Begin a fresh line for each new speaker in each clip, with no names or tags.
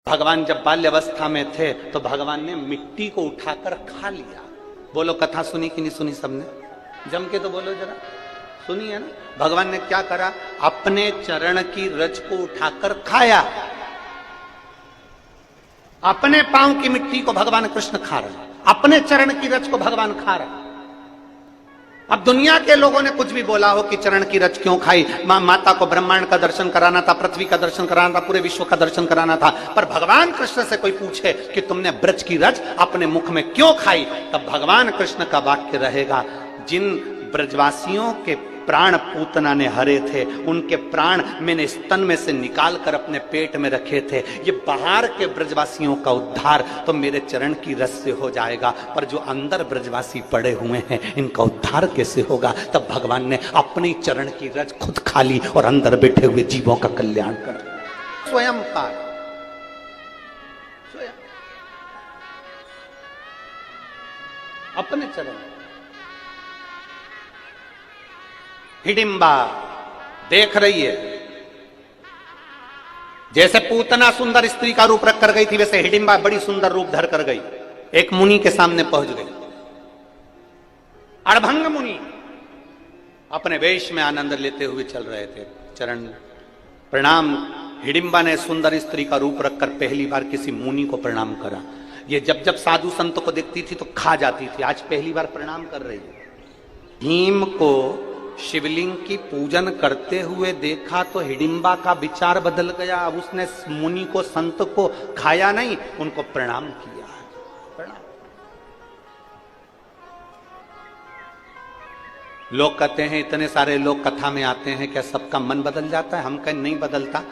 भगवान जब बाल्यावस्था में थे तो भगवान ने मिट्टी को उठाकर खा लिया। बोलो कथा सुनी कि नहीं सुनी सबने? जम के तो बोलो जरा, सुनी है ना? भगवान ने क्या करा? अपने चरण की रज को उठाकर खाया। अपने पांव की मिट्टी को भगवान कृष्ण खा रहे, अपने चरण की रज को भगवान खा रहे। अब दुनिया के लोगों ने कुछ भी बोला हो कि चरण की रज क्यों खाई, माता को ब्रह्मांड का दर्शन कराना था, पृथ्वी का दर्शन कराना था, पूरे विश्व का दर्शन कराना था, पर भगवान कृष्ण से कोई पूछे कि तुमने ब्रज की रज अपने मुख में क्यों खाई, तब भगवान कृष्ण का वाक्य रहेगा, जिन ब्रजवासियों के प्राण पूतना ने हरे थे, उनके प्राण मैंने स्तन में से निकाल कर अपने पेट में रखे थे। ये बाहर के ब्रजवासियों का उद्धार तो मेरे चरण की रस से हो जाएगा, पर जो अंदर ब्रजवासी पड़े हुए हैं इनका उद्धार कैसे होगा? तब भगवान ने अपनी चरण की रज खुद खा ली और अंदर बैठे हुए जीवों का कल्याण कर स्वयं का स्वयं अपने चरण। हिडिंबा देख रही है, जैसे पूतना सुंदर स्त्री का रूप रख कर गई थी, वैसे हिडिंबा बड़ी सुंदर रूप धर कर गई, एक मुनि के सामने पहुंच गई। अड़भंग मुनि अपने वेश में आनंद लेते हुए चल रहे थे। चरण प्रणाम। हिडिंबा ने सुंदर स्त्री का रूप रखकर पहली बार किसी मुनि को प्रणाम करा। ये जब जब साधु संत को देखती थी तो खा जाती थी, आज पहली बार प्रणाम कर रही है। भीम को शिवलिंग की पूजन करते हुए देखा तो हिडिंबा का विचार बदल गया। अब उसने मुनि को संत को खाया नहीं, उनको प्रणाम किया। प्रणाम। लोग कहते हैं, इतने सारे लोग कथा में आते हैं, क्या सबका मन बदल जाता है? हम कहें नहीं बदलता,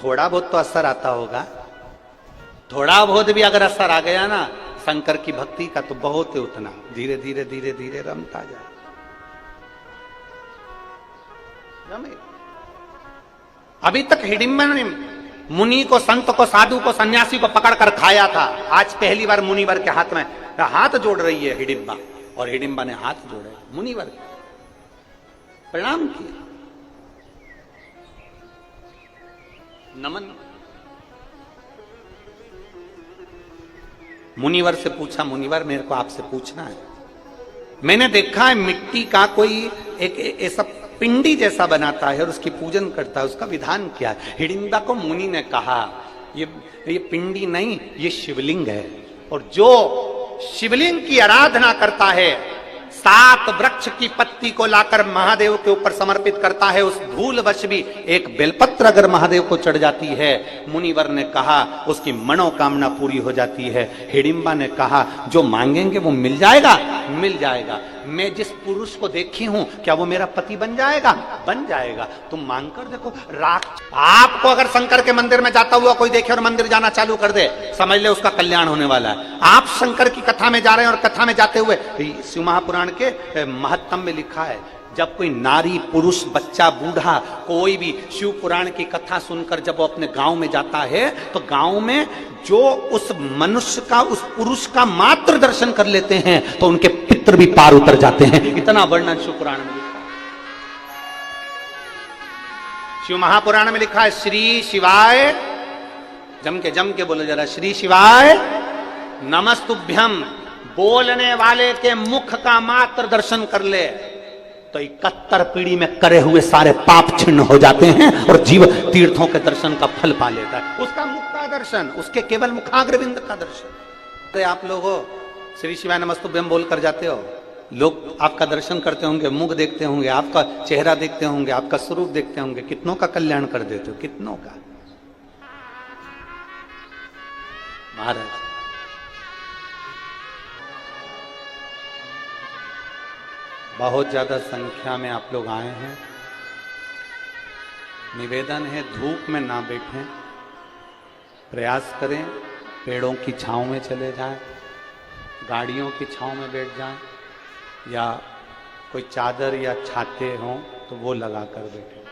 थोड़ा बहुत तो असर आता होगा। थोड़ा बहुत भी अगर असर आ गया ना शंकर की भक्ति का तो बहुत है, उतना धीरे धीरे धीरे धीरे रमता जाए। अभी तक हिडिंबा ने मुनि को, संत को, साधु को, सन्यासी को पकड़कर खाया था। आज पहली बार मुनिवर के हाथ में हाथ जोड़ रही है हिडिंबा, और हिडिंबा ने हाथ जोड़े, मुनिवर प्रणाम किया, नमन। मुनिवर से पूछा, मुनिवर मेरे को आपसे पूछना है, मैंने देखा है मिट्टी का कोई एक ऐसा पिंडी जैसा बनाता है और उसकी पूजन करता है, उसका विधान क्या है? हिडिंबा को मुनि ने कहा, ये पिंडी नहीं, ये शिवलिंग है, और जो शिवलिंग की आराधना करता है, 7 वृक्ष की पत्ती को लाकर महादेव के ऊपर समर्पित करता है, उस धूलवश भी एक बेलपत्र अगर महादेव को चढ़ जाती है, मुनिवर ने कहा उसकी मनोकामना पूरी हो जाती है। हिडिंबा ने कहा जो मांगेंगे वो मिल जाएगा, मिल जाएगा। मैं जिस पुरुष को देखी हूं क्या वो मेरा पति बन जाएगा? बन जाएगा। तुम मांग कर देखो। आपको अगर शंकर के मंदिर में जाता हुआ कोई देखे और मंदिर जाना चालू कर दे, समझ ले उसका कल्याण होने वाला है। आप शंकर की कथा में जा रहे हैं और कथा में जाते हुए शिव महापुराण के महत्तम में लिखा है, जब कोई नारी, पुरुष, बच्चा, बूढ़ा, कोई भी शिव पुराण की कथा सुनकर जब वो अपने गांव में जाता है तो गांव में जो उस मनुष्य का, उस पुरुष का मात्र दर्शन कर लेते हैं तो उनके पितर भी पार उतर जाते हैं। इतना वर्णन शिव पुराण में लिखा है। शिव महापुराण में लिखा है, श्री शिवाय, जम के बोलो जरा, श्री शिवाय नमस्तुभ्यम। बोलने वाले के मुख का मात्र दर्शन कर ले तो 71 पीढ़ी में करे हुए सारे पाप छिन्न हो जाते हैं और जीव तीर्थों के दर्शन का फल पा लेता है। उसका मुख का दर्शन, उसके केवल मुखाग्रविंद का दर्शन। अरे आप लोग हो श्री शिवाय नमस्तुभ्यम बोल कर जाते हो, लोग आपका दर्शन करते होंगे, मुख देखते होंगे, आपका चेहरा देखते होंगे, आपका स्वरूप देखते होंगे, कितनों का कल्याण कर देते हो, कितनों का। महाराज बहुत ज्यादा संख्या में आप लोग आए हैं। निवेदन है धूप में ना बैठें, प्रयास करें पेड़ों की छांव में चले जाएं, गाड़ियों की छांव में बैठ जाएं, या कोई चादर या छाते हों तो वो लगा कर बैठें।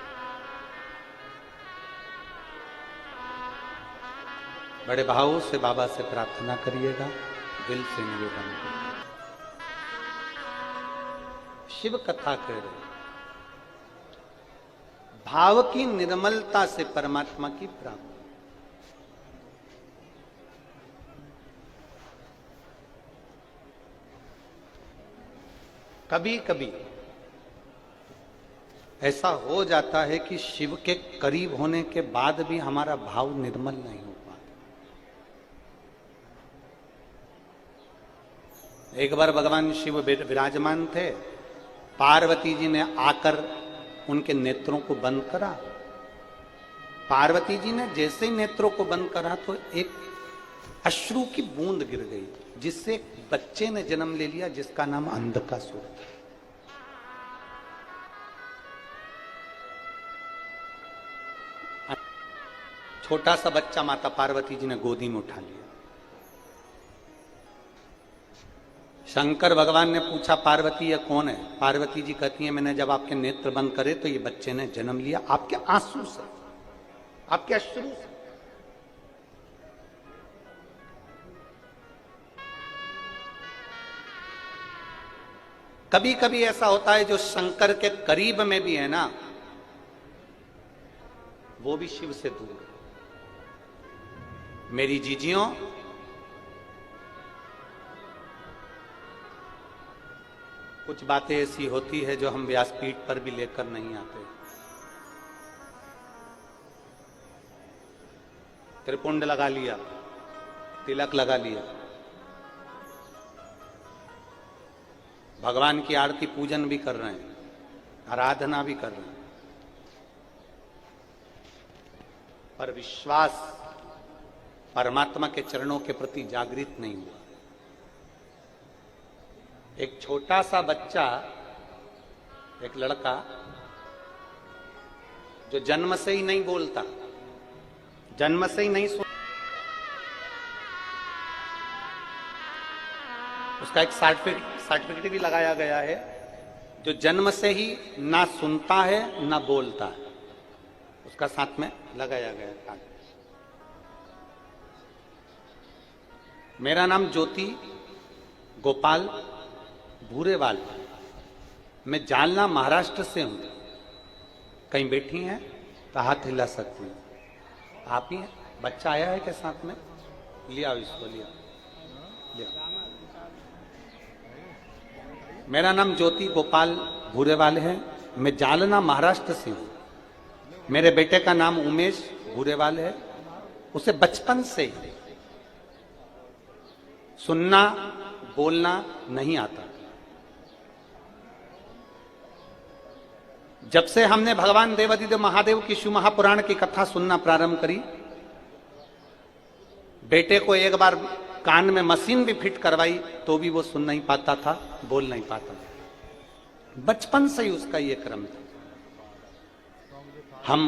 बड़े भाव से बाबा से प्रार्थना करिएगा, दिल से निवेदन करिए। शिव कथा कह रहे, भाव की निर्मलता से परमात्मा की प्राप्ति। कभी कभी ऐसा हो जाता है कि शिव के करीब होने के बाद भी हमारा भाव निर्मल नहीं हो पाता। एक बार भगवान शिव विराजमान थे, पार्वती जी ने आकर उनके नेत्रों को बंद करा। पार्वती जी ने जैसे ही नेत्रों को बंद करा तो एक अश्रु की बूंद गिर गई, जिससे एक बच्चे ने जन्म ले लिया जिसका नाम अंधकासुर था। छोटा सा बच्चा माता पार्वती जी ने गोदी में उठा लिया। शंकर भगवान ने पूछा, पार्वती ये कौन है? पार्वती जी कहती है, मैंने जब आपके नेत्र बंद करे तो ये बच्चे ने जन्म लिया आपके आंसू से, आपके अश्रु से। कभी कभी ऐसा होता है जो शंकर के करीब में भी है ना, वो भी शिव से दूर है। मेरी जीजियों, कुछ बातें ऐसी होती है जो हम व्यासपीठ पर भी लेकर नहीं आते। त्रिपुंड लगा लिया, तिलक लगा लिया, भगवान की आरती पूजन भी कर रहे हैं, आराधना भी कर रहे हैं, पर विश्वास परमात्मा के चरणों के प्रति जागृत नहीं हुआ। एक छोटा सा बच्चा, एक लड़का जो जन्म से ही नहीं बोलता, जन्म से ही नहीं सुन, उसका एक सर्टिफिकेट भी लगाया गया है, जो जन्म से ही ना सुनता है ना बोलता है, उसका साथ में लगाया गया है। मेरा नाम ज्योति गोपाल भूरेवाल, मैं जालना महाराष्ट्र से हूं। कहीं बैठी हैं तो हाथ हिला सकती हैं। आप ही हैं? बच्चा आया है के साथ में? लिया इसको, लिया। मेरा नाम ज्योति गोपाल भूरेवाल है, मैं जालना महाराष्ट्र से हूं। मेरे बेटे का नाम उमेश भूरेवाल है। उसे बचपन से ही सुनना बोलना नहीं आता। जब से हमने भगवान देवाधिदेव महादेव की शिव महापुराण की कथा सुनना प्रारंभ करी, बेटे को एक बार कान में मशीन भी फिट करवाई तो भी वो सुन नहीं पाता था, बोल नहीं पाता था। बचपन से ही उसका ये क्रम था। हम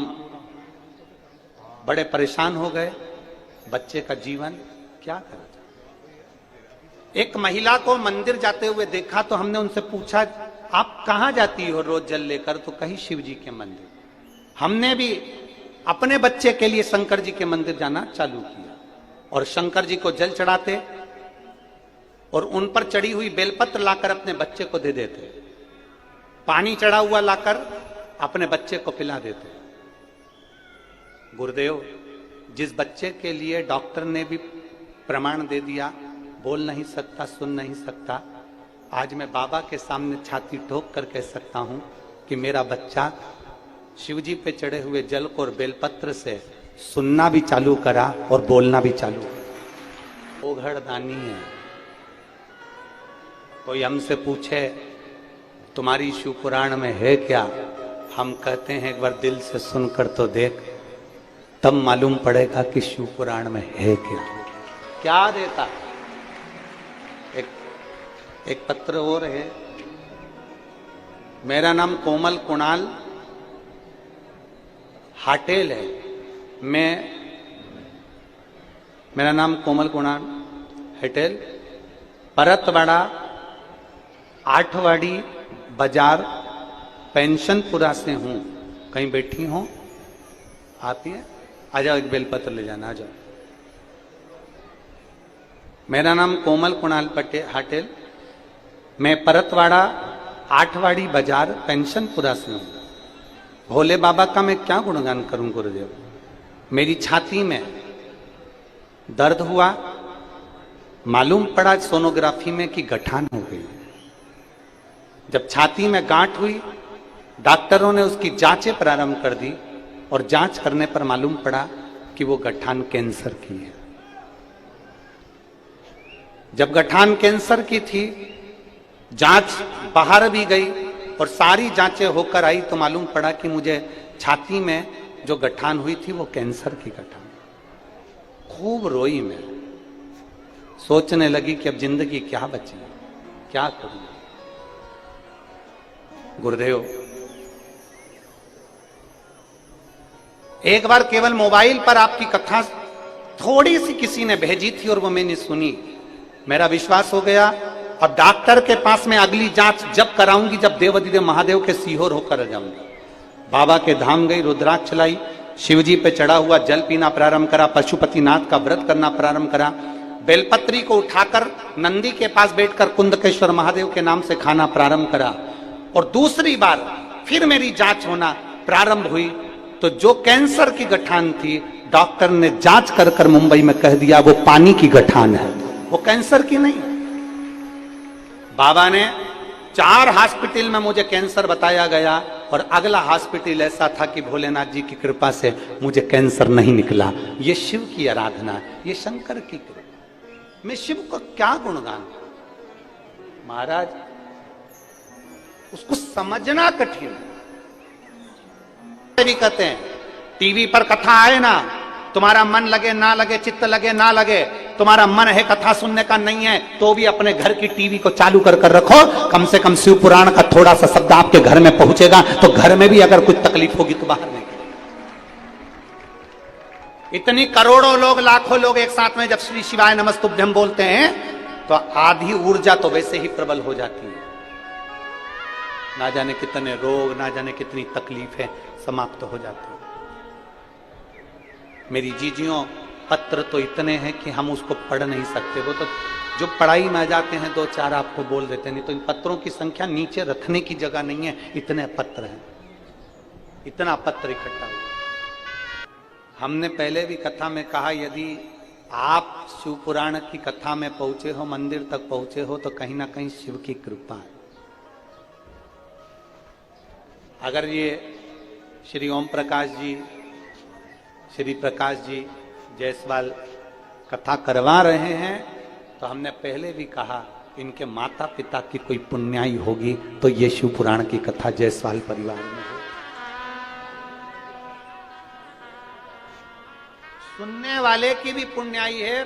बड़े परेशान हो गए, बच्चे का जीवन क्या करें। एक महिला को मंदिर जाते हुए देखा तो हमने उनसे पूछा, आप कहां जाती हो रोज जल लेकर? तो कहीं शिव जी के मंदिर। हमने भी अपने बच्चे के लिए शंकर जी के मंदिर जाना चालू किया और शंकर जी को जल चढ़ाते और उन पर चढ़ी हुई बेलपत्र लाकर अपने बच्चे को दे देते, पानी चढ़ा हुआ लाकर अपने बच्चे को पिला देते। गुरुदेव, जिस बच्चे के लिए डॉक्टर ने भी प्रमाण दे दिया बोल नहीं सकता, सुन नहीं सकता, आज मैं बाबा के सामने छाती ठोक कर कह सकता हूं कि मेरा बच्चा शिवजी पे चढ़े हुए जल को और बेलपत्र से सुनना भी चालू करा और बोलना भी चालू करा। ओघड़दानी है। कोई हमसे पूछे तुम्हारी शिव पुराण में है क्या, हम कहते हैं एक बार दिल से सुनकर तो देख, तब मालूम पड़ेगा कि शिव पुराण में है क्या। क्या देता? एक पत्र और है। मेरा नाम कोमल कुणाल हाटेल है। मेरा नाम कोमल कुणाल हटेल, परतवाड़ा आठवाड़ी बाजार पेंशनपुरा से हूं। कहीं बैठी हो आप ही? आ जाओ, एक बेलपत्र ले जाना, आ जाओ। मेरा नाम कोमल कुणाल हाटेल, मैं परतवाड़ा आठवाड़ी बाजार पेंशनपुरा से हूं। भोले बाबा का मैं क्या गुणगान करूं गुरुदेव। मेरी छाती में दर्द हुआ, मालूम पड़ा सोनोग्राफी में कि गठान हो गई। जब छाती में गांठ हुई, डॉक्टरों ने उसकी जांचें प्रारंभ कर दी और जांच करने पर मालूम पड़ा कि वो गठान कैंसर की है। जब गठान कैंसर की थी, जांच बाहर भी गई और सारी जांचें होकर आई तो मालूम पड़ा कि मुझे छाती में जो गठान हुई थी वो कैंसर की गठान। खूब रोई मैं, सोचने लगी कि अब जिंदगी क्या बची, क्या करूं। गुरुदेव, एक बार केवल मोबाइल पर आपकी कथा थोड़ी सी किसी ने भेजी थी और वो मैंने सुनी, मेरा विश्वास हो गया। अब डॉक्टर के पास में अगली जांच जब कराऊंगी जब देवाधिदेव महादेव के सीहोर होकर जाऊंगी। बाबा के धाम गई, रुद्राक्ष चलाई, शिवजी पे चढ़ा हुआ जल पीना प्रारंभ करा, पशुपतिनाथ का व्रत करना प्रारंभ करा, बेलपत्री को उठाकर नंदी के पास बैठकर कुंदकेश्वर महादेव के नाम से खाना प्रारंभ करा। और दूसरी बार फिर मेरी जांच होना प्रारंभ हुई तो जो कैंसर की गठान थी, डॉक्टर ने जांच कर कर मुंबई में कह दिया वो पानी की गठान है, वो कैंसर की नहीं। बाबा ने 4 हॉस्पिटल में मुझे कैंसर बताया गया और अगला हॉस्पिटल ऐसा था कि भोलेनाथ जी की कृपा से मुझे कैंसर नहीं निकला। ये शिव की आराधना है, ये शंकर की कृपा। मैं शिव को क्या गुणगान, महाराज उसको समझना कठिन है। भी कहते हैं टीवी पर कथा आए ना, तुम्हारा मन लगे ना लगे, चित्त लगे ना लगे, तुम्हारा मन है कथा सुनने का नहीं है तो भी अपने घर की टीवी को चालू कर कर रखो, कम से कम शिव पुराण का थोड़ा सा शब्द आपके घर में पहुंचेगा तो घर में भी अगर कुछ तकलीफ होगी तो बाहर नहीं। इतनी करोड़ों लोग, लाखों लोग एक साथ में जब श्री शिवाय नमस्तुभ्यम बोलते हैं तो आधी ऊर्जा तो वैसे ही प्रबल हो जाती है। ना जाने कितने रोग, ना जाने कितनी तकलीफें समाप्त हो जाती है। मेरी जीजियों, पत्र तो इतने हैं कि हम उसको पढ़ नहीं सकते। वो तो जो पढ़ाई में आ जाते हैं 2-4 आपको बोल देते हैं, नहीं तो इन पत्रों की संख्या नीचे रखने की जगह नहीं है, इतने पत्र हैं, इतना पत्र इकट्ठा हुआ। हमने पहले भी कथा में कहा, यदि आप शिव पुराण की कथा में पहुंचे हो, मंदिर तक पहुंचे हो तो कहीं ना कहीं शिव की कृपा है। अगर ये श्री ओम प्रकाश जी, श्री प्रकाश जी जायसवाल कथा करवा रहे हैं तो हमने पहले भी कहा इनके माता पिता की कोई पुण्याई होगी तो ये शिव पुराण की कथा जायसवाल परिवार में हो। सुनने वाले की भी पुण्याई है,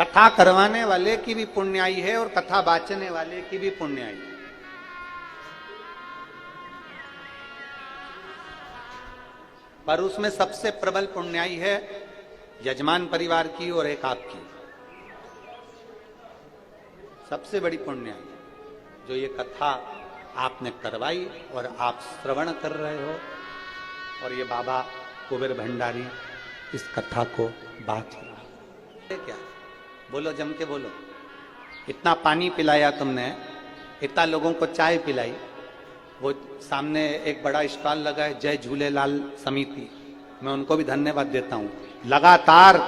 कथा करवाने वाले की भी पुण्याई है और कथा बाचने वाले की भी पुण्याई है। पर उसमें सबसे प्रबल पुण्याई है यजमान परिवार की और एक आपकी। सबसे बड़ी पुण्याई जो ये कथा आपने करवाई और आप श्रवण कर रहे हो और ये बाबा कुबेर भंडारी इस कथा को बात रहा। क्या बोलो, जम के बोलो। इतना पानी पिलाया तुमने, इतना लोगों को चाय पिलाई, वो सामने एक बड़ा स्टॉल लगा है जय झूलेलाल समिति, मैं उनको भी धन्यवाद देता हूं। लगातार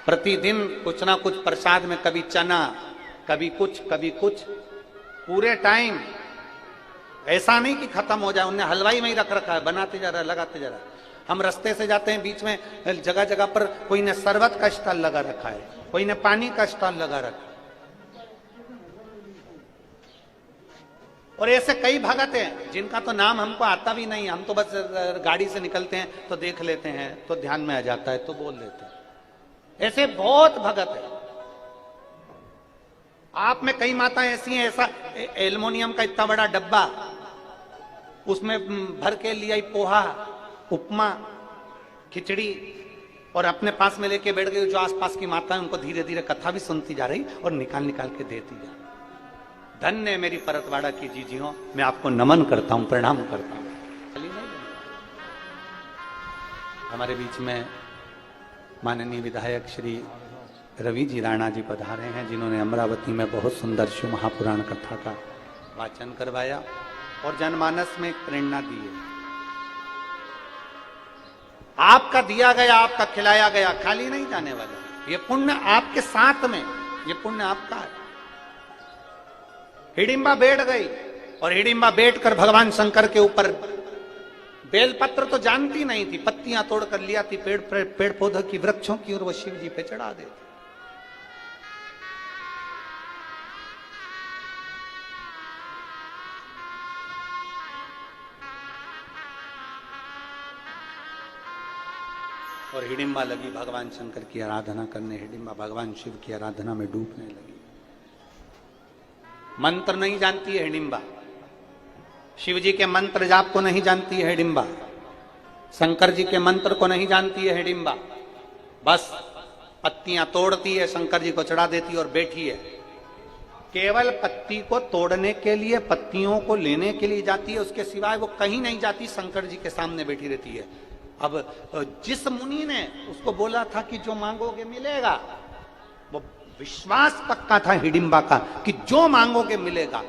प्रतिदिन कुछ ना कुछ प्रसाद में, कभी चना, कभी कुछ, पूरे टाइम ऐसा नहीं कि खत्म हो जाए, उन्हें हलवाई में ही रख रखा है, बनाते जा रहा है, लगाते जा रहा है। हम रास्ते से जाते हैं, बीच में जगह जगह पर कोई ने शरबत का स्टॉल लगा रखा है, कोई ने पानी का स्टॉल लगा रखा है। और ऐसे कई भगत हैं जिनका तो नाम हमको आता भी नहीं, हम तो बस गाड़ी से निकलते हैं तो देख लेते हैं तो ध्यान में आ जाता है तो बोल लेते हैं। ऐसे बहुत भगत है। आप में कई माताएं ऐसी हैं, ऐसा एल्युमिनियम का इतना बड़ा डब्बा, उसमें भर के लिया पोहा, उपमा, खिचड़ी और अपने पास में लेके बैठ गई। जो आसपास की माताएं उनको धीरे धीरे कथा भी सुनती जा रही और निकाल निकाल के देती जा रही। धन्य मेरी परतवाड़ा की जीजियों, मैं आपको नमन करता हूं, प्रणाम करता हूं। हमारे बीच में माननीय विधायक श्री रवि जी राणा जी पधारे हैं, जिन्होंने अमरावती में बहुत सुंदर शिव महापुराण कथा का वाचन करवाया और जनमानस में प्रेरणा दी है। आपका दिया गया, आपका खिलाया गया खाली नहीं जाने वाला। ये पुण्य आपके साथ में, ये पुण्य आपका है। हिडिंबा बैठ गई और हिडिंबा बैठकर भगवान शंकर के ऊपर, बेलपत्र तो जानती नहीं थी, पत्तियां तोड़कर लिया थी पेड़ पौधों की, वृक्षों की, और वो शिव जी पे चढ़ा देती। और हिडिंबा लगी भगवान शंकर की आराधना करने, हिडिंबा भगवान शिव की आराधना में डूबने लगी। मंत्र नहीं जानती है हिडिंबा, शिव जी के मंत्र जाप को नहीं जानती है हिडिंबा, शंकर जी के मंत्र को नहीं जानती है हिडिंबा, बस पत्तियां तोड़ती है, शंकर जी को चढ़ा देती है और बैठी है। केवल पत्ती को तोड़ने के लिए, पत्तियों को लेने के लिए जाती है, उसके सिवाय वो कहीं नहीं जाती, शंकर जी के सामने बैठी रहती है। अब जिस मुनि ने उसको बोला था कि जो मांगोगे मिलेगा, वो विश्वास पक्का था हिडिंबा का कि जो मांगोगे मिलेगा।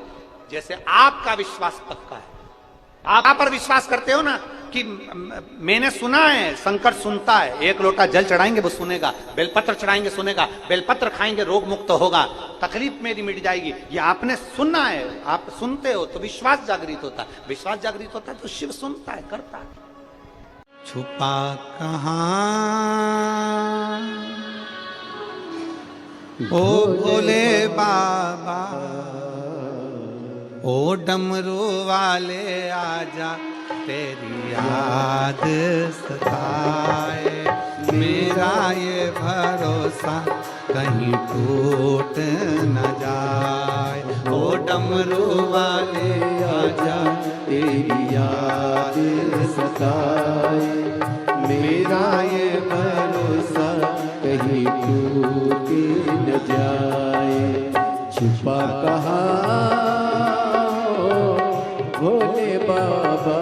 जैसे आपका विश्वास पक्का है, आप पर विश्वास करते हो ना कि मैंने सुना है शंकर सुनता है, एक लोटा जल चढ़ाएंगे वो सुनेगा, बेलपत्र चढ़ाएंगे सुनेगा, बेलपत्र खाएंगे रोग मुक्त होगा, तकलीफ मेरी मिट जाएगी, ये आपने सुना है, आप सुनते हो तो विश्वास जागृत होता है, विश्वास जागृत होता है तो शिव सुनता है, करता है। छुपा कहाँ ओ भोले बाबा, ओ डमरू वाले आजा, तेरी याद सताए, मेरा ये भरोसा कहीं टूट न जाए। ओ डमरू वाले आजा, तेरी याद सताए, मेरा ये भरोसा कहीं टूट न जाए। छुपा कहाँ भोले बाबा,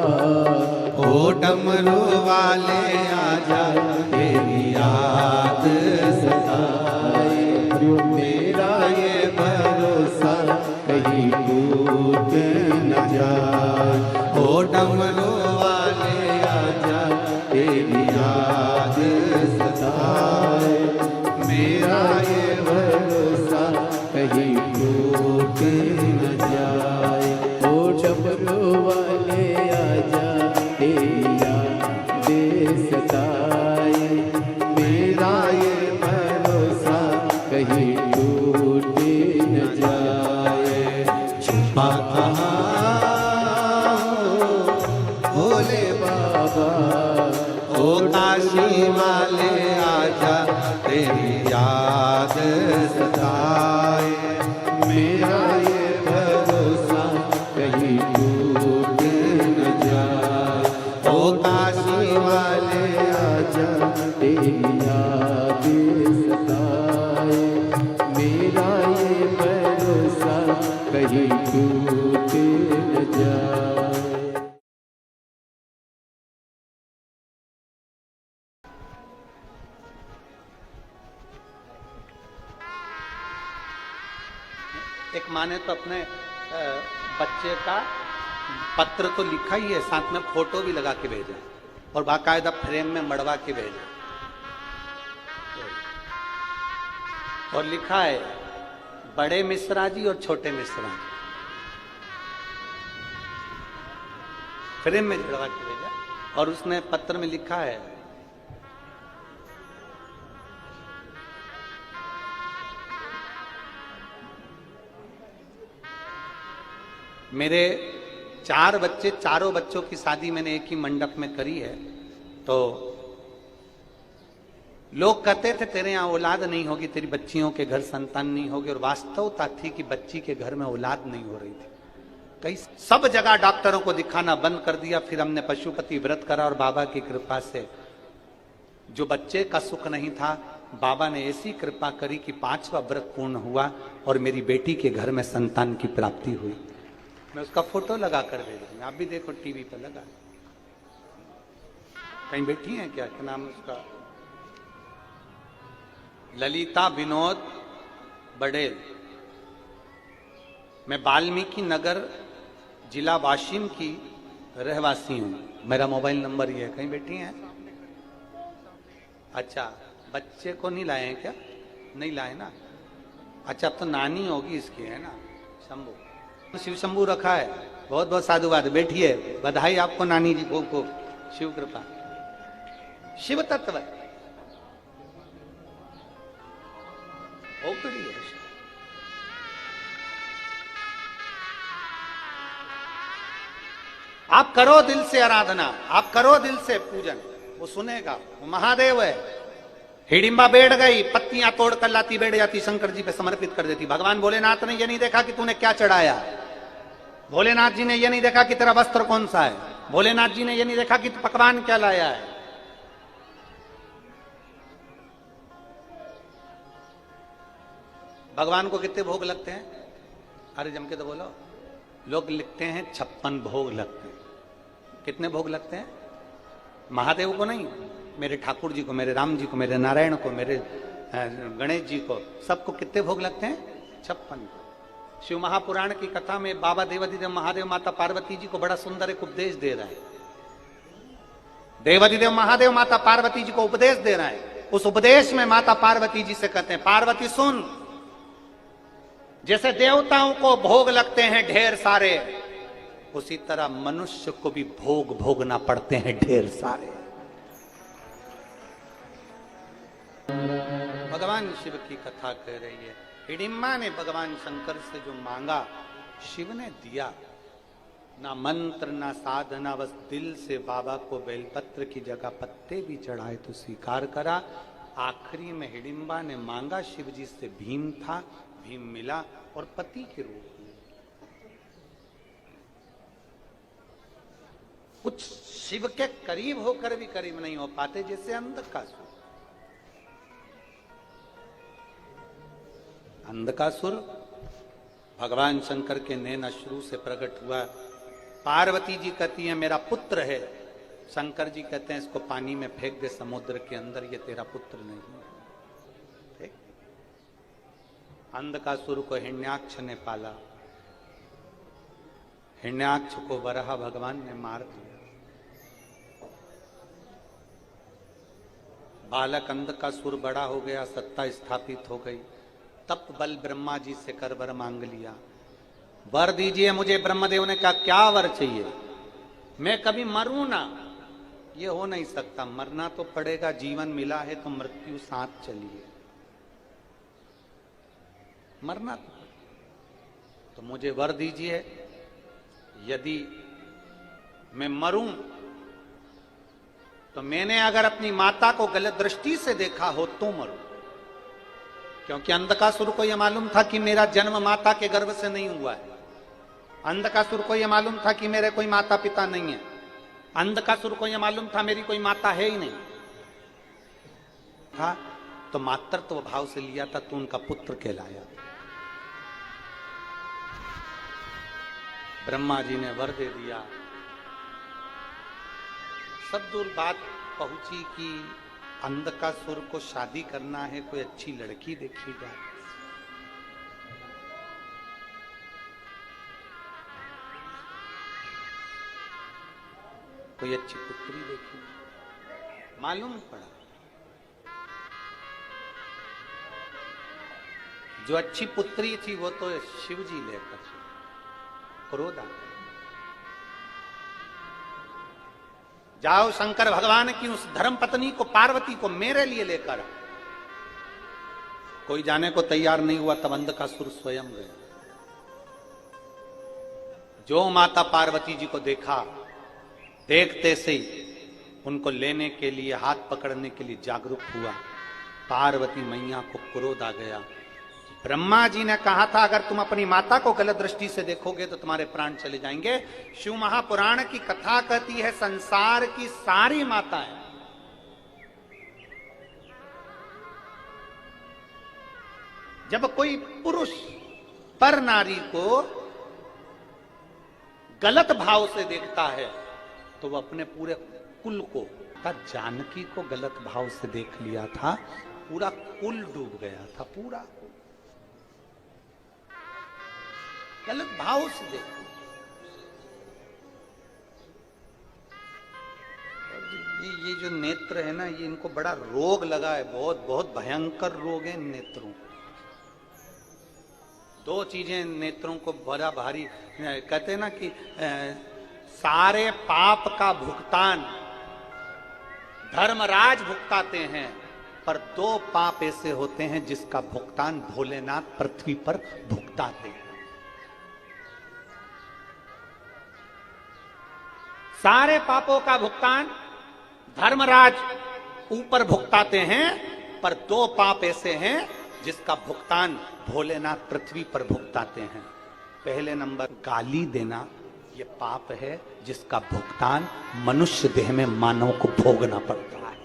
ओ डमरू वाले आजा, तेरी याद सताए, मेरा ये भरोसा कहीं टूट न जाए। ओ डमरू वाले आजा, तेरी याद सताए, मेरा ये भरोसा कहीं टूट न जाए। ओ डमरू वाले आजा, तेरी याद सताए, मेरा ये भरोसा कहीं टूट न जाए। छुपा कहाँ भोले बाबा, ओ काशी वाले आजा, तेरी याद सताए, मेरा ये भरोसा कहीं टूट न जाए। ओ काशी वाले आजा, तेरी याद सताए, मेरा ये भरोसा कहीं टूट न जाए। एक माँ ने तो अपने बच्चे का पत्र तो लिखा ही है, साथ में फोटो भी लगा के भेजा और बाकायदा फ्रेम में मड़वा के भेजा, और लिखा है बड़े मिश्रा जी और छोटे मिश्रा जी, फ्रेम में जड़वा के भेजा। और उसने पत्र में लिखा है, मेरे 4 बच्चे, चारों बच्चों की शादी मैंने एक ही मंडप में करी है, तो लोग कहते थे तेरे यहां औलाद नहीं होगी, तेरी बच्चियों के घर संतान नहीं होगी, और वास्तवता थी कि बच्ची के घर में औलाद नहीं हो रही थी। कई सब जगह डॉक्टरों को दिखाना बंद कर दिया, फिर हमने पशुपति व्रत करा और बाबा की कृपा से जो बच्चे का सुख नहीं था, बाबा ने ऐसी कृपा करी कि 5वां व्रत पूर्ण हुआ और मेरी बेटी के घर में संतान की प्राप्ति हुई। मैं उसका फोटो लगा कर दे दूंगा, आप भी देखो टीवी पर लगा। कहीं बैठी है क्या नाम उसका, ललिता विनोद बड़ेल। मैं वाल्मीकि नगर जिला वाशिम की रहवासी हूं, मेरा मोबाइल नंबर ये है। कहीं बैठी हैं? अच्छा, बच्चे को नहीं लाए हैं क्या? नहीं लाए ना। अच्छा, अब तो नानी होगी इसकी, है ना, शंभू। शिव शंभू रखा है, बहुत बहुत साधुवाद, बैठिए, बधाई आपको नानी जी को शिव कृपा। शिव तत्व ओकड़ी है। आप करो दिल से आराधना, आप करो दिल से पूजन, वो सुनेगा, वो महादेव है। हिडिंबा बैठ गई, पत्तियां तोड़कर लाती बैठ जाती, शंकर जी पे समर्पित कर देती। भगवान भोलेनाथ ने ये नहीं देखा कि तूने क्या चढ़ाया, भोलेनाथ जी ने ये नहीं देखा कि तेरा वस्त्र कौन सा है, भोलेनाथ जी ने ये नहीं देखा कि तू पकवान क्या लाया है। भगवान को कितने भोग लगते हैं? अरे जम के तो बोलो। लोग लिखते हैं 56 भोग लगते हैं। कितने भोग लगते हैं? महादेव को नहीं, मेरे ठाकुर जी को, मेरे राम जी को, मेरे नारायण को, मेरे गणेश जी को, सबको कितने भोग लगते हैं? 56। शिव महापुराण की कथा में बाबा देवाधिदेव महादेव माता पार्वती जी को बड़ा सुंदर एक उपदेश दे रहा है। देवाधिदेव महादेव माता पार्वती जी को उपदेश दे रहा है। उस उपदेश में माता पार्वती जी से कहते हैं, पार्वती सुन, जैसे देवताओं को भोग लगते हैं ढेर सारे, उसी तरह मनुष्य को भी भोग भोगना पड़ते हैं ढेर सारे। भगवान शिव की कथा कह रही है। हिडिंबा ने भगवान शंकर से जो मांगा, शिव ने दिया। ना मंत्र ना साधना, बस दिल से बाबा को बेलपत्र की जगह पत्ते भी चढ़ाए तो स्वीकार करा। आखिरी में हिडिंबा ने मांगा, शिव जी से भीम था, भीम मिला और पति के रूप में। कुछ शिव के करीब होकर भी करीब नहीं हो पाते, जैसे अंधकासुर। अंधकासुर भगवान शंकर के नैन अश्रु से प्रकट हुआ। पार्वती जी कहती है मेरा पुत्र है, शंकर जी कहते हैं इसको पानी में फेंक दे समुद्र के अंदर, ये तेरा पुत्र नहीं है। अंधकासुर को हिरण्याक्ष ने पाला, हिरण्याक्ष को वराह भगवान ने मार दिया। बालक अंधकासुर बड़ा हो गया, सत्ता स्थापित हो गई। तप बल ब्रह्मा जी से कर वर मांग लिया, वर दीजिए मुझे। ब्रह्मदेव ने कहा क्या वर चाहिए? मैं कभी मरूं ना, ये हो नहीं सकता, मरना तो पड़ेगा, जीवन मिला है तो मृत्यु साथ चलिए, मरना तो मुझे वर दीजिए। यदि मैं मरूं तो मैंने अगर अपनी माता को गलत दृष्टि से देखा हो तो मरूं, क्योंकि अंधकासुर को यह मालूम था कि मेरा जन्म माता के गर्भ से नहीं हुआ है। अंधकासुर को यह मालूम था कि मेरे कोई माता पिता नहीं है। अंधकासुर को यह मालूम था मेरी कोई माता है ही नहीं था, तो मातृत्व भाव से लिया था, तो उनका पुत्र कहलाया। ब्रह्मा जी ने वर दे दिया। सब दूर बात पहुंची कि अंधकासुर को शादी करना है, कोई अच्छी लड़की देखी जाए। कोई अच्छी पुत्री देखी, मालूम पड़ा जो अच्छी पुत्री थी वो तो शिव जी लेकर क्रोध आ गया। जाओ शंकर भगवान की उस धर्म पत्नी को, पार्वती को मेरे लिए लेकर। कोई जाने को तैयार नहीं हुआ, तब अंधकासुर स्वयं गया। जो माता पार्वती जी को देखा, देखते से ही उनको लेने के लिए, हाथ पकड़ने के लिए जागरूक हुआ। पार्वती मैया को क्रोध आ गया। ब्रह्मा जी ने कहा था अगर तुम अपनी माता को गलत दृष्टि से देखोगे तो तुम्हारे प्राण चले जाएंगे। शिव महापुराण की कथा कहती है संसार की सारी माताएं जब कोई पुरुष पर नारी को गलत भाव से देखता है तो वो अपने पूरे कुल को, जानकी को गलत भाव से देख लिया था, पूरा कुल डूब गया था, पूरा गलत भाव से देखो। ये जो नेत्र है ना, ये इनको बड़ा रोग लगा है, बहुत बहुत भयंकर रोग है नेत्रों। दो चीजें नेत्रों को बड़ा भारी, कहते हैं ना कि सारे पाप का भुगतान धर्मराज भुगताते हैं, पर दो पाप ऐसे होते हैं जिसका भुगतान भोलेनाथ पृथ्वी पर भुगताते हैं। सारे पापों का भुगतान धर्मराज ऊपर भुगताते हैं, पर दो पाप ऐसे हैं जिसका भुगतान भोलेनाथ पृथ्वी पर भुगताते हैं। पहले नंबर, गाली देना, यह पाप है जिसका भुगतान मनुष्य देह में मानव को भोगना पड़ता है।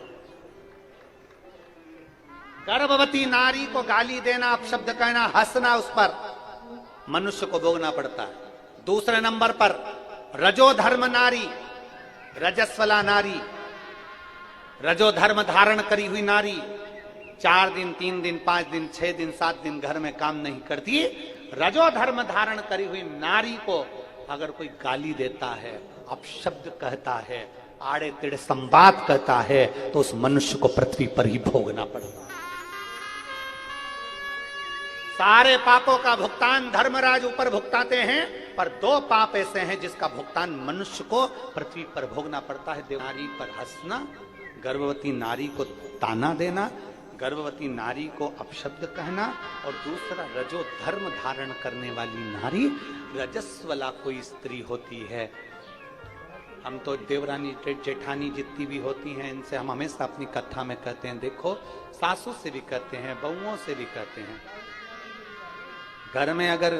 गर्भवती नारी को गाली देना, अपशब्द कहना, हंसना, उस पर मनुष्य को भोगना पड़ता है। दूसरे नंबर पर रजो धर्म नारी, रजस्वला नारी, रजो धर्म धारण करी हुई नारी 4 दिन, 3 दिन, 5 दिन, 6 दिन, 7 दिन घर में काम नहीं करती। रजो धर्म धारण करी हुई नारी को अगर कोई गाली देता है, अपशब्द कहता है, आड़े तिड़े संवाद कहता है, तो उस मनुष्य को पृथ्वी पर ही भोगना पड़ेगा। सारे पापों का भुगतान धर्मराज ऊपर भुगताते हैं, पर दो पाप ऐसे हैं जिसका भुगतान मनुष्य को पृथ्वी पर भोगना पड़ता है। नारी पर हंसना, गर्भवती नारी को ताना देना, गर्भवती नारी को अपशब्द कहना, और दूसरा रजो धर्म धारण करने वाली नारी, रजस्वला कोई स्त्री होती है। हम तो देवरानी जेठानी जितनी भी होती हैं, इनसे हम हमेशा अपनी कथा में कहते हैं, देखो सासू से भी कहते हैं, बहुओं से भी कहते हैं, घर में अगर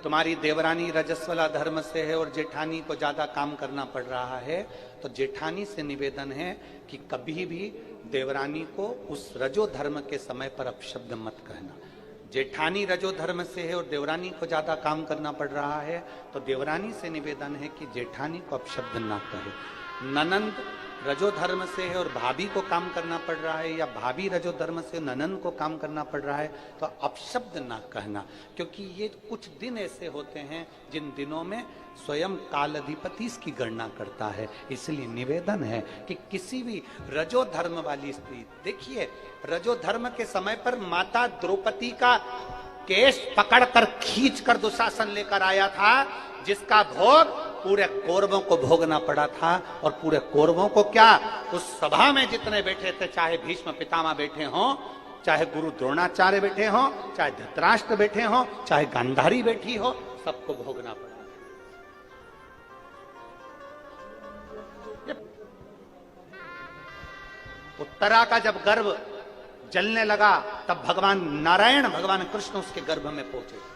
तुम्हारी देवरानी रजस्वला धर्म से है और जेठानी को ज्यादा काम करना पड़ रहा है, तो जेठानी से निवेदन है कि कभी भी देवरानी को उस रजो धर्म के समय पर अपशब्द मत कहना। जेठानी रजो धर्म से है और देवरानी को ज्यादा काम करना पड़ रहा है, तो देवरानी से निवेदन है कि जेठानी को अपशब्द ना कहे। ननंद रजो धर्म से है और भाभी को काम करना पड़ रहा है, या भाभी रजो धर्म से ननंद को काम करना पड़ रहा है, तो अपशब्द ना कहना, क्योंकि ये कुछ दिन ऐसे होते हैं जिन दिनों में स्वयं काल अधिपति इसकी गणना करता है। इसलिए निवेदन है कि किसी भी रजो धर्म वाली स्त्री, देखिए रजो धर्म के समय पर माता द्रौपदी का केश पकड़कर खींचकर दुशासन लेकर आया था, जिसका भोग पूरे कौरवों को भोगना पड़ा था। और पूरे कौरवों को क्या, उस सभा में जितने बैठे थे, चाहे भीष्म पितामह बैठे हों, चाहे गुरु द्रोणाचार्य बैठे हों, चाहे धृतराष्ट्र बैठे हों, चाहे गांधारी बैठी हो, सबको भोगना पड़ा। उत्तरा का जब गर्भ जलने लगा, तब भगवान नारायण, भगवान कृष्ण उसके गर्भ में पहुंचे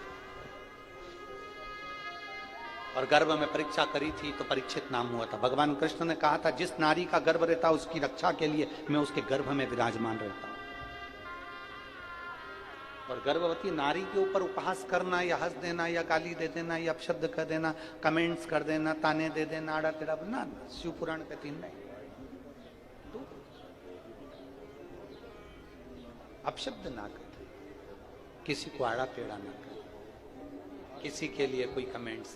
और गर्भ में परीक्षा करी थी, तो परीक्षित नाम हुआ था। भगवान कृष्ण ने कहा था, जिस नारी का गर्भ रहता उसकी रक्षा के लिए मैं उसके गर्भ में विराजमान रहता हूं। और गर्भवती नारी के ऊपर उपहास करना, या हंस देना, या गाली दे देना, या अपशब्द कर देना, कमेंट्स कर देना, ताने दे देना, आड़ा टेढ़ा बना, शिव पुराण के 3 नहीं। अपशब्द ना कर, किसी को आड़ा टेढ़ा ना कर, किसी के लिए कोई कमेंट्स,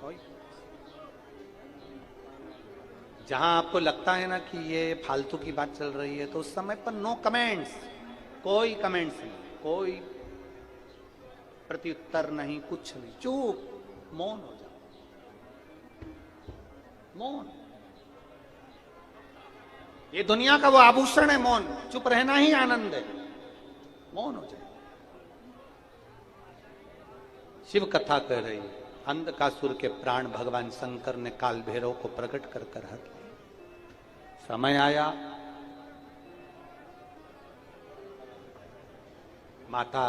कोई जहां आपको लगता है ना कि ये फालतू की बात चल रही है, तो उस समय पर नो कमेंट्स, कोई कमेंट्स नहीं, कोई प्रत्युत्तर नहीं, कुछ नहीं, चुप, मौन हो जाओ, मौन। ये दुनिया का वो आभूषण है मौन, चुप रहना ही आनंद है, मौन हो जाए। शिव कथा कह रही है, अंधकासुर के प्राण भगवान शंकर ने काल भैरव को प्रकट कर कर हर लिए। समय आया, माता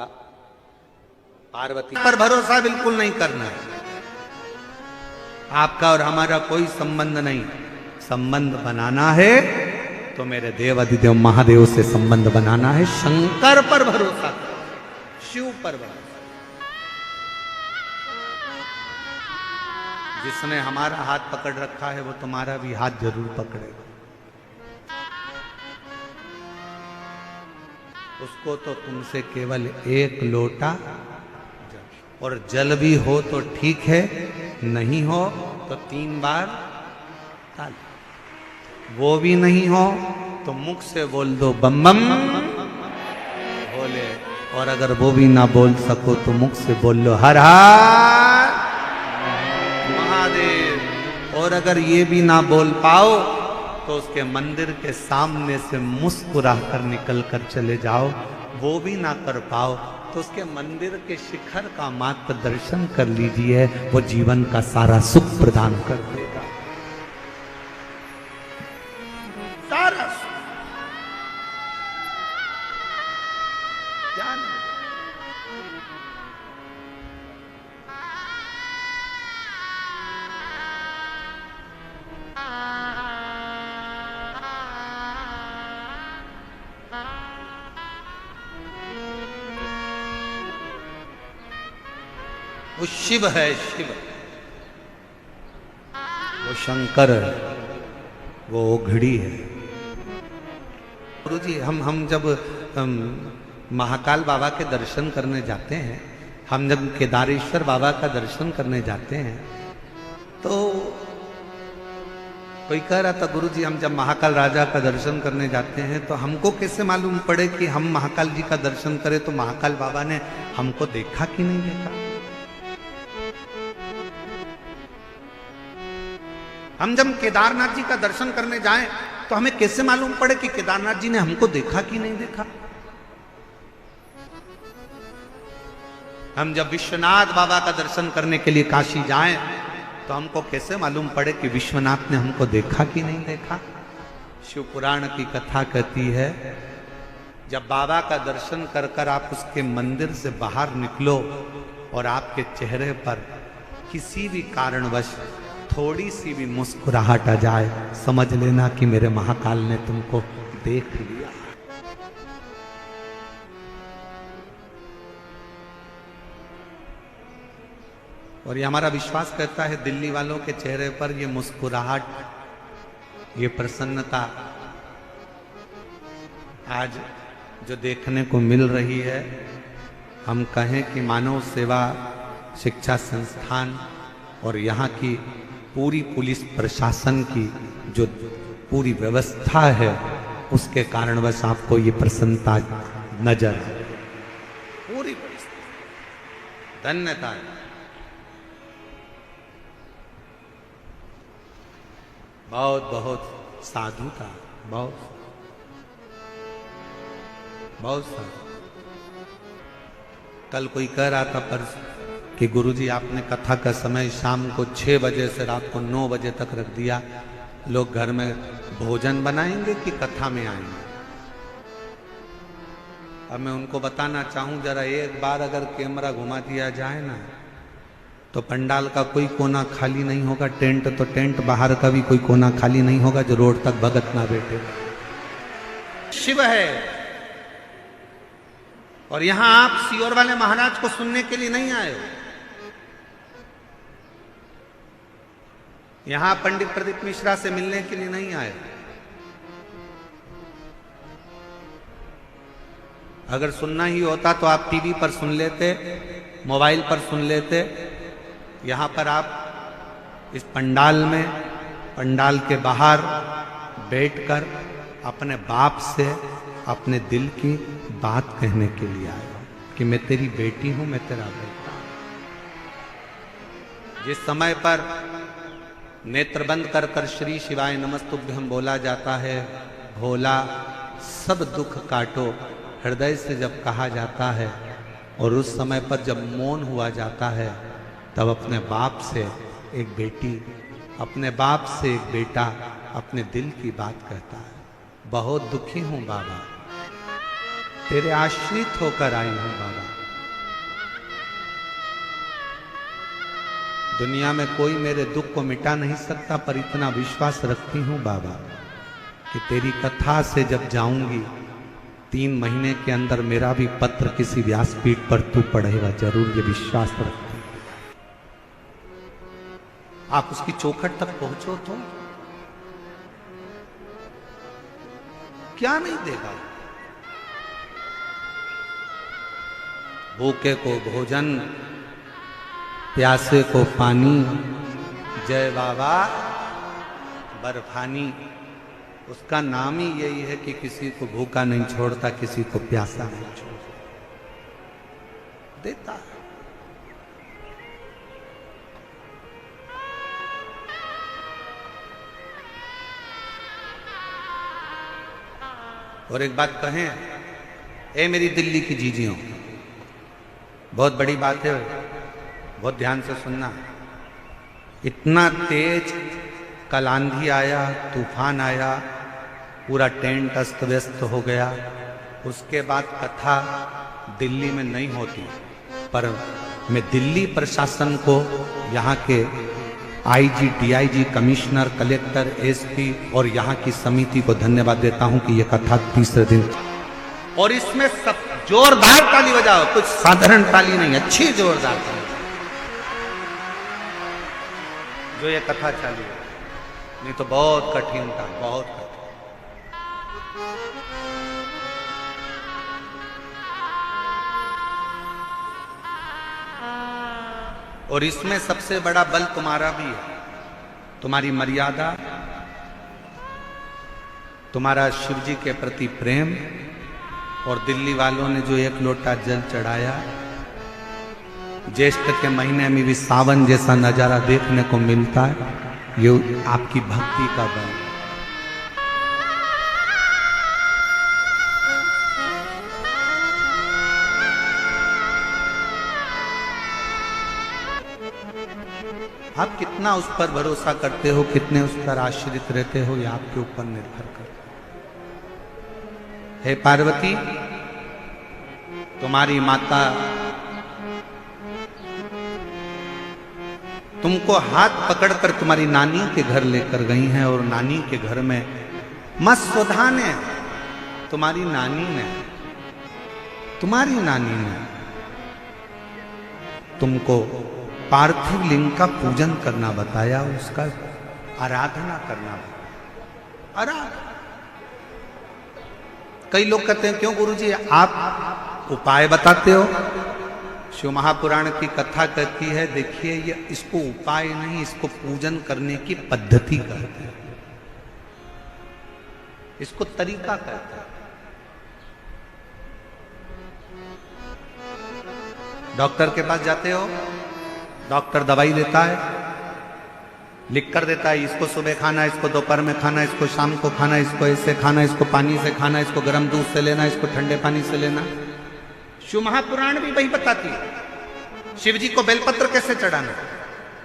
पार्वती पर भरोसा बिल्कुल नहीं करना है। आपका और हमारा कोई संबंध नहीं, संबंध बनाना है तो मेरे देव अधिदेव महादेव से संबंध बनाना है। शंकर पर भरोसा करो, शिव पर भरोसा। जिसने हमारा हाथ पकड़ रखा है वो तुम्हारा भी हाथ जरूर पकड़ेगा। उसको तो तुमसे केवल 1 लोटा, और जल भी हो तो ठीक है, नहीं हो तो 3 बार ताली, वो भी नहीं हो तो मुख से बोल दो बम बम भोले और अगर वो भी ना बोल सको तो मुख से बोल लो हर हर महादेव। और अगर ये भी ना बोल पाओ तो उसके मंदिर के सामने से मुस्कुरा कर निकल कर चले जाओ। वो भी ना कर पाओ तो उसके मंदिर के शिखर का मात्र दर्शन कर लीजिए, वो जीवन का सारा सुख प्रदान कर देगा, सारा सुख। क्या नहीं? वो शिव है, शिव, वो शंकर है, वो ओघड़ी है। गुरु जी हम जब महाकाल बाबा के दर्शन करने जाते हैं, हम जब केदारेश्वर बाबा का दर्शन करने जाते हैं, तो कोई कह रहा था गुरु जी हम जब महाकाल राजा का दर्शन करने जाते हैं तो हमको कैसे मालूम पड़े कि हम महाकाल जी का दर्शन करें, तो महाकाल बाबा ने हमको देखा कि नहीं देखा। हम जब केदारनाथ जी का दर्शन करने जाएं तो हमें कैसे मालूम पड़े कि केदारनाथ जी ने हमको देखा कि नहीं देखा। हम जब विश्वनाथ बाबा का दर्शन करने के लिए काशी जाएं तो हमको कैसे मालूम पड़े कि विश्वनाथ ने हमको देखा कि नहीं देखा। शिव पुराण की कथा कहती है, जब बाबा का दर्शन कर कर आप उसके मंदिर से बाहर निकलो और आपके चेहरे पर किसी भी कारणवश थोड़ी सी भी मुस्कुराहट आ जाए, समझ लेना कि मेरे महाकाल ने तुमको देख लिया। और ये हमारा विश्वास करता है, दिल्ली वालों के चेहरे पर ये मुस्कुराहट, ये प्रसन्नता आज जो देखने को मिल रही है, हम कहें कि मानव सेवा शिक्षा संस्थान और यहाँ की पूरी पुलिस प्रशासन की जो पूरी व्यवस्था है, उसके कारणवश आपको ये प्रसन्नता नजर पूरी धन्यता है। बहुत बहुत साधुता, बहुत बहुत साधु। कल कोई कह रहा था परसों कि गुरुजी आपने कथा का समय शाम को 6 बजे से रात को 9 बजे तक रख दिया, लोग घर में भोजन बनाएंगे कि कथा में आएंगे। अब मैं उनको बताना चाहूं, जरा एक बार अगर कैमरा घुमा दिया जाए ना तो पंडाल का कोई कोना खाली नहीं होगा, टेंट तो टेंट, बाहर का भी कोई कोना खाली नहीं होगा जो रोड तक भगत ना बैठे। शिव है। और यहां आप सीहोर वाले महाराज को सुनने के लिए नहीं आए हो, यहां पंडित प्रदीप मिश्रा से मिलने के लिए नहीं आए। अगर सुनना ही होता तो आप टीवी पर सुन लेते, मोबाइल पर सुन लेते। यहां पर आप इस पंडाल में, पंडाल के बाहर बैठकर अपने बाप से अपने दिल की बात कहने के लिए आए हो कि मैं तेरी बेटी हूं, मैं तेरा बेटा। जिस समय पर नेत्र बंद कर कर श्री शिवाय नमस्तुभ्यम बोला जाता है, भोला सब दुख काटो, हृदय से जब कहा जाता है, और उस समय पर जब मौन हुआ जाता है, तब अपने बाप से एक बेटी, अपने बाप से एक बेटा अपने दिल की बात कहता है। बहुत दुखी हूं बाबा, तेरे आश्रित होकर आई हूं बाबा। दुनिया में कोई मेरे दुख को मिटा नहीं सकता, पर इतना विश्वास रखती हूं बाबा कि तेरी कथा से जब जाऊंगी 3 महीने के अंदर मेरा भी पत्र किसी व्यासपीठ पर तू पढ़ेगा जरूर, ये विश्वास रखती। आप उसकी चौखट तक पहुंचो तो क्या नहीं देगा। भूखे को भोजन, प्यासे को पानी, जय बाबा बर्फानी। उसका नाम ही यही है कि किसी को भूखा नहीं छोड़ता, किसी को प्यासा नहीं छोड़ता। देता है। और एक बात कहें, ए मेरी दिल्ली की जीजियों, बहुत बड़ी बात है, बहुत ध्यान से सुनना। इतना तेज कल आंधी आया, तूफान आया, पूरा टेंट अस्त व्यस्त हो गया। उसके बाद कथा दिल्ली में नहीं होती, पर मैं दिल्ली प्रशासन को, यहाँ के IG, DIG, commissioner, collector, SP और यहाँ की समिति को धन्यवाद देता हूँ कि ये कथा तीसरे दिन, और इसमें सब जोरदार ताली बजाओ, कुछ साधारण ताली नहीं, अच्छी जोरदार ताली जो ये कथा चली, नहीं तो बहुत कठिन था, बहुत कठिन। और इसमें सबसे बड़ा बल तुम्हारा भी है, तुम्हारी मर्यादा, तुम्हारा शिव जी के प्रति प्रेम, और दिल्ली वालों ने जो 1 लोटा जल चढ़ाया। ज्येष्ठ के महीने में भी सावन जैसा नजारा देखने को मिलता है, ये आपकी भक्ति का बल है। आप कितना उस पर भरोसा करते हो, कितने उस पर आश्रित रहते हो, ये आपके ऊपर निर्भर करता है। हे पार्वती, तुम्हारी माता तुमको हाथ पकड़कर तुम्हारी नानी के घर लेकर गई हैं, और नानी के घर में मत्स्यधा ने, तुम्हारी नानी ने तुमको पार्थिव लिंग का पूजन करना बताया, उसका आराधना करना बताया। कई लोग कहते हैं, क्यों गुरुजी आप उपाय बताते हो? शिव महापुराण की कथा कहती है, देखिए ये इसको उपाय नहीं, इसको पूजन करने की पद्धति कहते हैं, इसको तरीका कहते हैं। डॉक्टर के पास जाते हो, डॉक्टर दवाई देता है, लिख कर देता है, इसको सुबह खाना, इसको दोपहर में खाना, इसको शाम को खाना, इसको ऐसे खाना, इसको पानी से खाना, इसको गर्म दूध से लेना, इसको ठंडे पानी से लेना। शिव महापुराण भी वही बताती है। शिव जी को बेलपत्र कैसे चढ़ाना,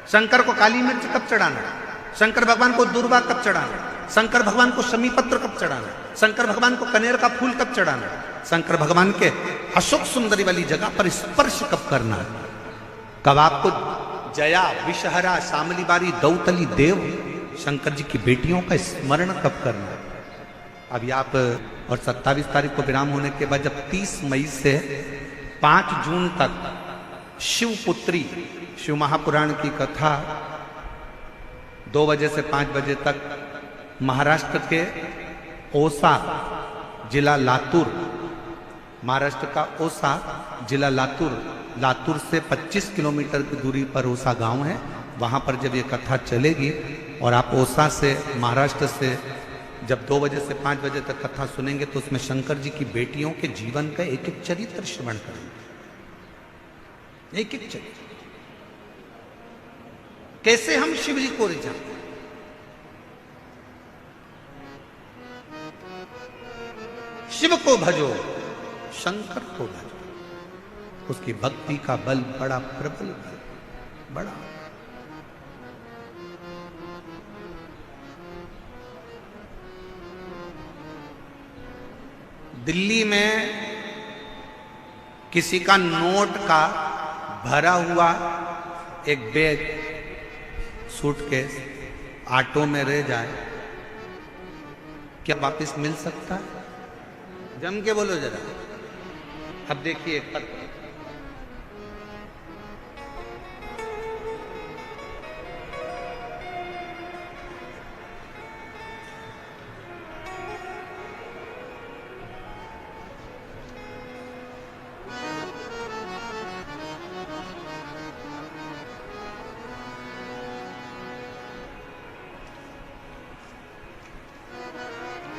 शंकर को काली मिर्च कब चढ़ाना, शंकर भगवान को दूर्वा कब चढ़ाना, शंकर भगवान को शमी पत्र कब चढ़ाना, शंकर भगवान को कनेर का फूल कब चढ़ाना, शंकर भगवान के अशोक सुंदरी वाली जगह पर स्पर्श कब करना, कब आपको जया, विषहरा, शामली बारी, दौतली, देव, शंकर जी की बेटियों का स्मरण कब करना। अभी आप, और 27 तारीख को विराम होने के बाद जब 30 मई से 5 जून तक शिवपुत्री, शिव महापुराण की कथा 2 बजे से 5 बजे तक महाराष्ट्र के ओसा जिला लातूर, महाराष्ट्र का ओसा जिला लातूर से 25 किलोमीटर की दूरी पर ओसा गांव है, वहां पर जब ये कथा चलेगी और आप ओसा से, महाराष्ट्र से जब 2 बजे से 5 बजे तक कथा सुनेंगे तो उसमें शंकर जी की बेटियों के जीवन का एक एक चरित्र श्रवण करेंगे, एक एक चरित्र, कैसे हम शिव जी को रिझाएं। शिव को भजो, शंकर को भजो, उसकी भक्ति का बल बड़ा प्रबल बल, बड़ा। दिल्ली में किसी का नोट का भरा हुआ एक बैग, सूटकेस ऑटो में रह जाए, क्या वापस मिल सकता है? जम के बोलो जरा। अब देखिए,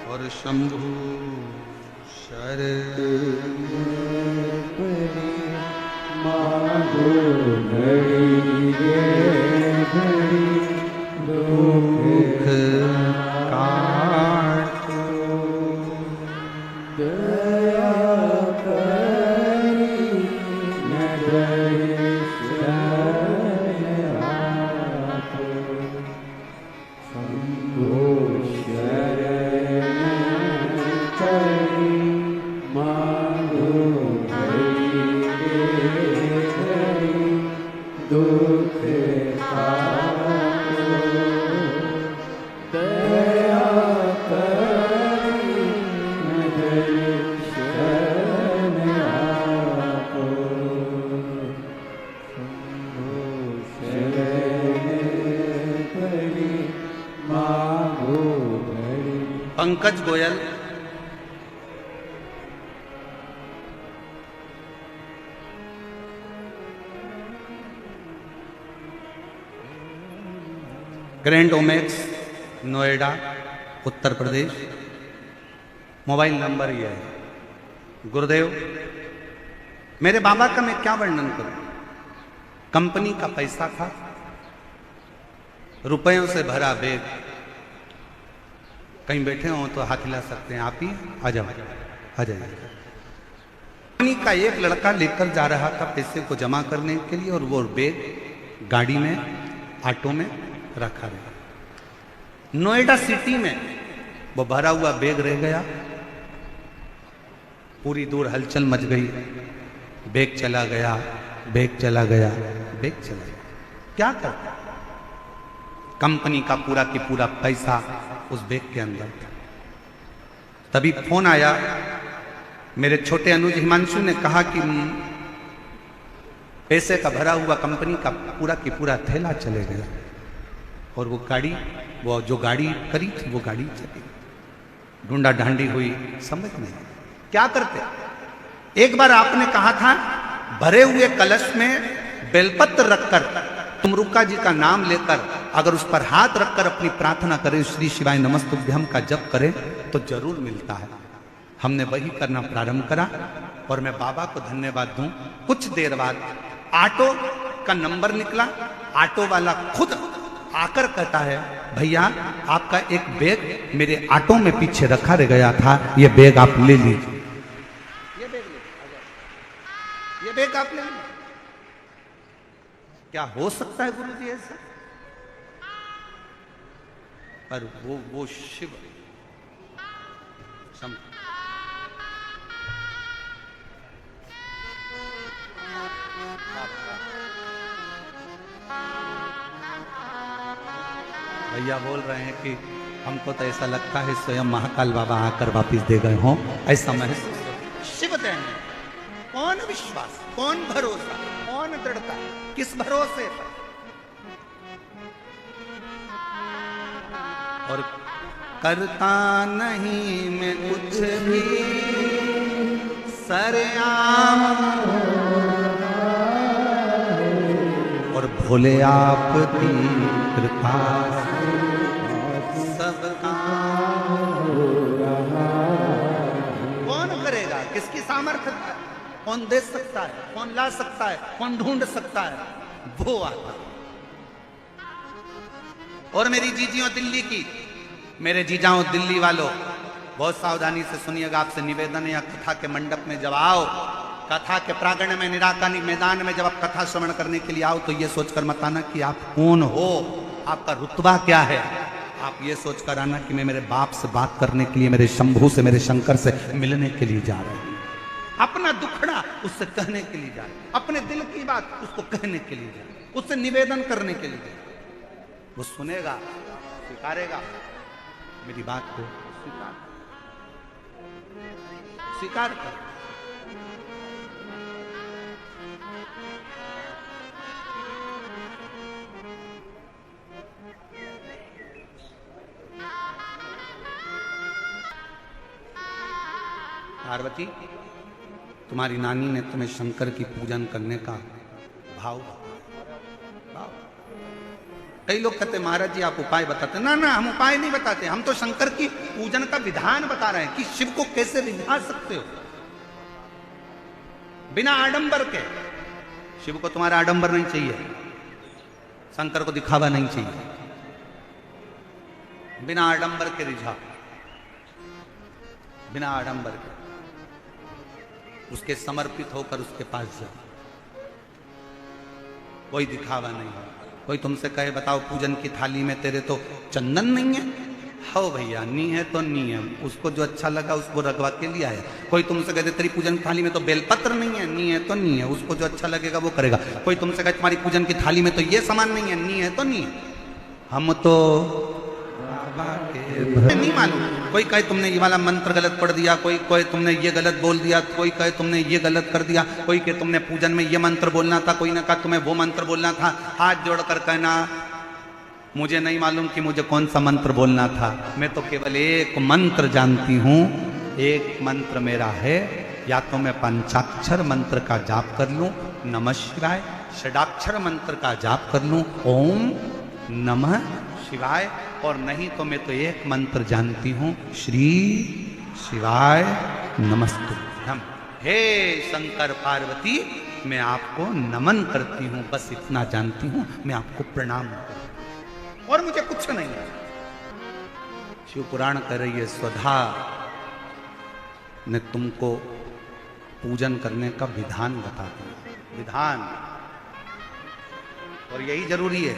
और शंभु शरण दुख काटो
दया करी शंभो शरण करी मांगो दुख काटो दया करी शरण आपो शंभो शरण करी मांगो घड़ी।
Pankaj Goyal grand Omaxe Noida Uttar Pradesh. Mobile number ये है। गुरुदेव मेरे बाबा का मैं क्या वर्णन करूं। कंपनी का पैसा था, रुपयों से भरा बैग, कहीं बैठे हो तो हाथ हिला सकते हैं, आप ही आ जाओ आ जाइए। कंपनी का एक लड़का लेकर जा रहा था पैसे को जमा करने के लिए और वो बैग गाड़ी में ऑटो में रखा गया। नोएडा सिटी में वो भरा हुआ बैग रह गया। पूरी दूर हलचल मच गई। बैग चला गया, बैग चला गया, बैग चला गया। क्या कर, कंपनी का पूरा की पूरा पैसा उस बैग के अंदर था। तभी फोन आया, मेरे छोटे अनुज हिमांशु ने कहा कि पैसे का भरा हुआ कंपनी का पूरा की पूरा थैला चले गया और वो गाड़ी, वो जो गाड़ी करी थी वो गाड़ी चली। ढूंढा ढांडी हुई, समझ नहीं क्या करते। एक बार आपने कहा था भरे हुए कलश में बेलपत्र रखकर तुमरुका जी का नाम लेकर अगर उस पर हाथ रखकर अपनी प्रार्थना करें, श्री शिवाय नमस्तुभ्यम का जप करें तो जरूर मिलता है। हमने वही करना प्रारंभ करा और मैं बाबा को धन्यवाद दूं। कुछ देर बाद ऑटो का नंबर निकला। ऑटो वाला खुद आकर कहता है, भैया आपका एक बैग मेरे ऑटो में पीछे रखा रह गया था, ये बैग आप ले लीजिए। ये बैग ले, ये बैग आप ले लीजिए। क्या हो सकता है गुरु जी ऐसा? पर वो शिव भैया बोल रहे हैं कि हमको तो ऐसा लगता है स्वयं महाकाल बाबा आकर वापिस दे गए हों, ऐसा महसूस। शिव देन, कौन विश्वास, कौन भरोसा, कौन दृढ़ता, किस भरोसे पर। और करता नहीं मैं कुछ भी सरेआम और भोले आपकी कृपा सब काम हो रहा। कौन करेगा, किसकी सामर्थ्य है, कौन दे सकता है, कौन ला सकता है, कौन ढूंढ सकता है, वो आता। और मेरी जीजियों दिल्ली की, मेरे जीजाओं दिल्ली वालों, बहुत सावधानी से सुनिएगा। आपसे निवेदन है, कथा के मंडप में जब आओ, कथा के प्रांगण में, निराकानी मैदान में जब आप कथा श्रवण करने के लिए आओ तो ये सोचकर मत आना कि आप कौन हो, आपका रुतबा क्या है। आप ये सोचकर आना कि मैं मेरे बाप से बात करने के लिए, मेरे शंभू से, मेरे शंकर से मिलने के लिए जा रहा हूं। अपना दुखड़ा उससे कहने के लिए जा रहा हूं, अपने दिल की बात उसको कहने के लिए जा रहा हूं, उससे निवेदन करने के लिए जा रहा हूं। वो सुनेगा, स्वीकारेगा मेरी बात को, स्वीकार कर। पार्वती, तुम्हारी नानी ने तुम्हें शंकर की पूजन करने का भाव। कई लोग कहते महाराज जी आप उपाय बताते। ना ना, हम उपाय नहीं बताते, हम तो शंकर की पूजन का विधान बता रहे हैं कि शिव को कैसे रिझा सकते हो बिना आडंबर के। शिव को तुम्हारा आडंबर नहीं चाहिए, शंकर को दिखावा नहीं चाहिए। बिना आडंबर के रिझा, बिना आडंबर के उसके समर्पित होकर उसके पास जाओ। कोई दिखावा नहीं है। कोई तुमसे कहे बताओ पूजन की थाली में तेरे तो चंदन नहीं है, हो भैया नी है तो नी है, उसको जो अच्छा लगा उसको रखवा के लिया है। कोई तुमसे कहते तेरी पूजन की थाली में तो बेलपत्र नहीं है, नी है तो नी है, उसको जो अच्छा लगेगा वो करेगा। कोई तुमसे कहे तुम्हारी पूजन की थाली में तो ये सामान नहीं है, नी है तो नी है। हम तो नहीं मालूम। कोई कहे तुमने ये वाला मंत्र गलत पढ़ दिया, कोई कहे तुमने ये गलत बोल दिया, कोई कहे तुमने ये गलत कर दिया, कोई कहे तुमने पूजन में ये मंत्र बोलना था, कोई ने कहा तुम्हें वो मंत्र बोलना था। हाथ जोड़कर कहना मुझे नहीं मालूम कि मुझे कौन सा मंत्र बोलना था, मैं तो केवल एक मंत्र जानती हूं। एक मंत्र मेरा है, या तो मैं पंचाक्षर मंत्र का जाप कर लूं नमः शिवाय, षडाक्षर मंत्र का जाप कर लूं ओम नमः शिवाय, और नहीं तो मैं तो एक मंत्र जानती हूं श्री शिवाय नमस्तुभ्यम। हे शंकर पार्वती मैं आपको नमन करती हूं, बस इतना जानती हूं, मैं आपको प्रणाम करती हूं और मुझे कुछ नहीं है। शिव पुराण कह रही है स्वधा ने तुमको पूजन करने का विधान बता दिया, विधान, और यही जरूरी है।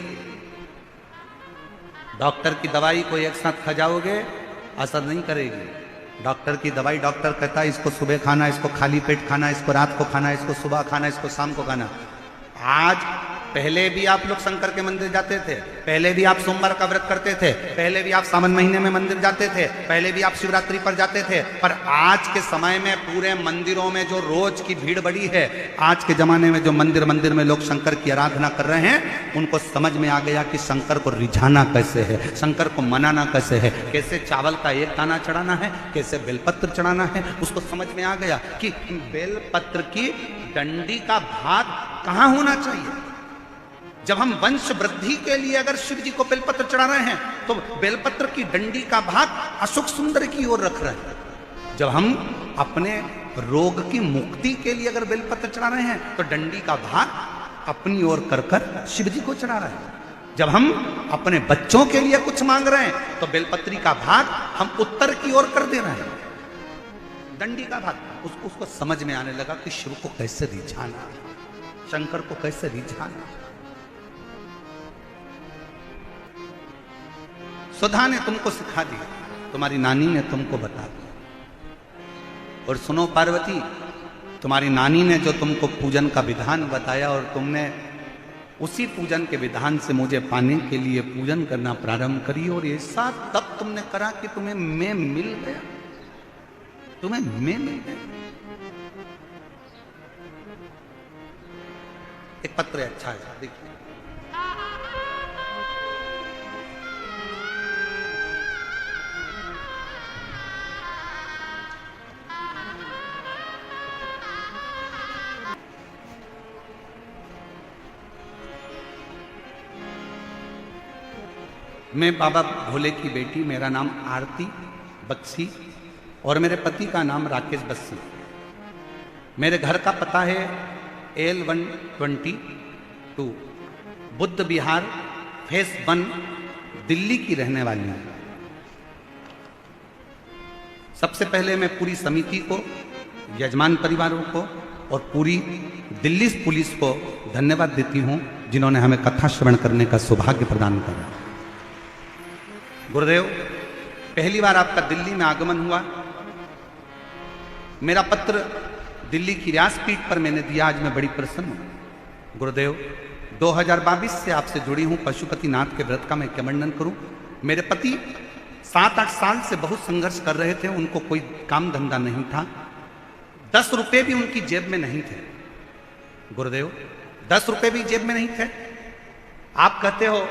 डॉक्टर की दवाई को एक साथ खा जाओगे असर नहीं करेगी। डॉक्टर की दवाई डॉक्टर कहता है इसको सुबह खाना, इसको खाली पेट खाना, इसको रात को खाना, इसको सुबह खाना, इसको शाम को खाना। आज पहले भी आप लोग शंकर के मंदिर जाते थे, पहले भी आप सोमवार का व्रत करते थे, पहले भी आप सावन महीने में मंदिर जाते थे, पहले भी आप शिवरात्रि पर जाते थे, पर आज के समय में पूरे मंदिरों में जो रोज की भीड़ बढ़ी है, आज के जमाने में जो मंदिर मंदिर में लोग शंकर की आराधना कर रहे हैं, उनको समझ में आ गया कि शंकर को रिझाना कैसे है, शंकर को मनाना कैसे है, कैसे चावल का एक दाना चढ़ाना है, कैसे बेलपत्र चढ़ाना है। उसको समझ में आ गया कि बेलपत्र की डंडी का भाग कहाँ होना चाहिए। जब हम वंश वृद्धि के लिए अगर शिव जी को बेलपत्र चढ़ा रहे हैं तो बेलपत्र की डंडी का भाग अशोक सुंदर की ओर रख रहे हैं। जब हम अपने रोग की मुक्ति के लिए अगर बेलपत्र चढ़ा रहे हैं तो डंडी का भाग अपनी ओर कर कर शिव जी को चढ़ा रहे हैं। जब हम अपने बच्चों के लिए कुछ मांग रहे हैं तो बेलपत्री का भाग हम उत्तर की ओर कर दे रहे हैं। डंडी का भाग उसको समझ में आने लगा कि शिव को कैसे रिझाना, शंकर को कैसे रिझाना। सुधा ने तुमको सिखा दिया, तुम्हारी नानी ने तुमको बता दिया। और सुनो पार्वती, तुम्हारी नानी ने जो तुमको पूजन का विधान बताया और तुमने उसी पूजन के विधान से मुझे पाने के लिए पूजन करना प्रारंभ करी, और ऐसा तब तुमने करा कि तुम्हें मैं मिल गया, तुम्हें मैं मिल गया। एक पत्र अच्छा है, देखिए। मैं बाबा भोले की बेटी, मेरा नाम आरती बक्सी और मेरे पति का नाम राकेश बस्सी। मेरे घर का पता है L122 बुद्ध विहार फेस 1 दिल्ली की रहने वाली हूं। सबसे पहले मैं पूरी समिति को, यजमान परिवारों को और पूरी दिल्ली पुलिस को धन्यवाद देती हूं जिन्होंने हमें कथा श्रवण करने का सौभाग्य प्रदान करा। गुरुदेव, पहली बार आपका दिल्ली में आगमन हुआ। मेरा पत्र दिल्ली की व्यासपीठ पर मैंने दिया, आज मैं बड़ी प्रसन्न हूं। गुरुदेव, 2022 से आपसे जुड़ी हूं। पशुपतिनाथ के व्रत का मैं क्या वर्णन करूं। मेरे पति 7-8 साल से बहुत संघर्ष कर रहे थे, उनको कोई काम धंधा नहीं था, 10 रुपए भी उनकी जेब में नहीं थे। गुरुदेव, 10 रुपए भी जेब में नहीं थे। आप कहते हो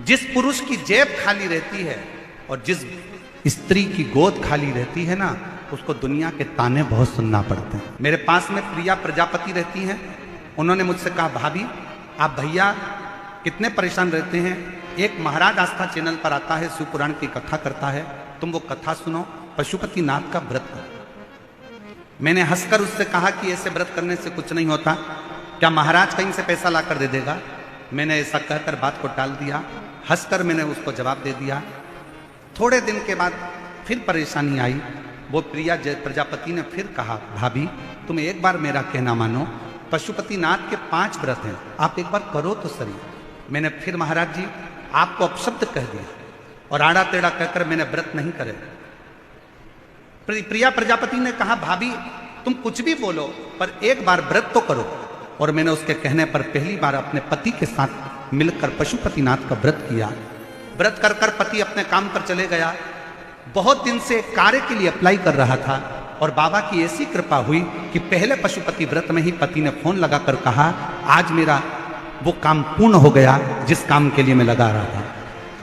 जिस पुरुष की जेब खाली रहती है और जिस स्त्री की गोद खाली रहती है ना, उसको दुनिया के ताने बहुत सुनना पड़ते हैं। मेरे पास में प्रिया प्रजापति रहती हैं। उन्होंने मुझसे कहा भाभी आप भैया कितने परेशान रहते हैं, एक महाराज आस्था चैनल पर आता है, शिव पुराण की कथा करता है, तुम वो कथा सुनो, पशुपतिनाथ का व्रत करो। मैंने हंसकर उससे कहा कि ऐसे व्रत करने से कुछ नहीं होता, क्या महाराज कहीं से पैसा ला कर दे देगा? मैंने ऐसा कहकर बात को टाल दिया। हंसकर मैंने उसको जवाब दे दिया। थोड़े दिन के बाद फिर परेशानी आई। वो प्रिया प्रजापति ने फिर कहा, भाभी तुम एक बार मेरा कहना मानो, पशुपतिनाथ के 5 व्रत हैं, आप एक बार करो तो सही। मैंने फिर महाराज जी आपको अपशब्द कह दिया और आड़ा टेढ़ा कहकर मैंने व्रत नहीं करे। प्रिया प्रजापति ने कहा, भाभी तुम कुछ भी बोलो पर एक बार व्रत तो करो। और मैंने उसके कहने पर पहली बार अपने पति के साथ मिलकर पशुपतिनाथ का व्रत किया। व्रत कर कर पति अपने काम पर चले गया। बहुत दिन से कार्य के लिए अप्लाई कर रहा था और बाबा की ऐसी कृपा हुई कि पहले पशुपति व्रत में ही पति ने फोन लगाकर कहा, आज मेरा वो काम पूर्ण हो गया जिस काम के लिए मैं लगा रहा था।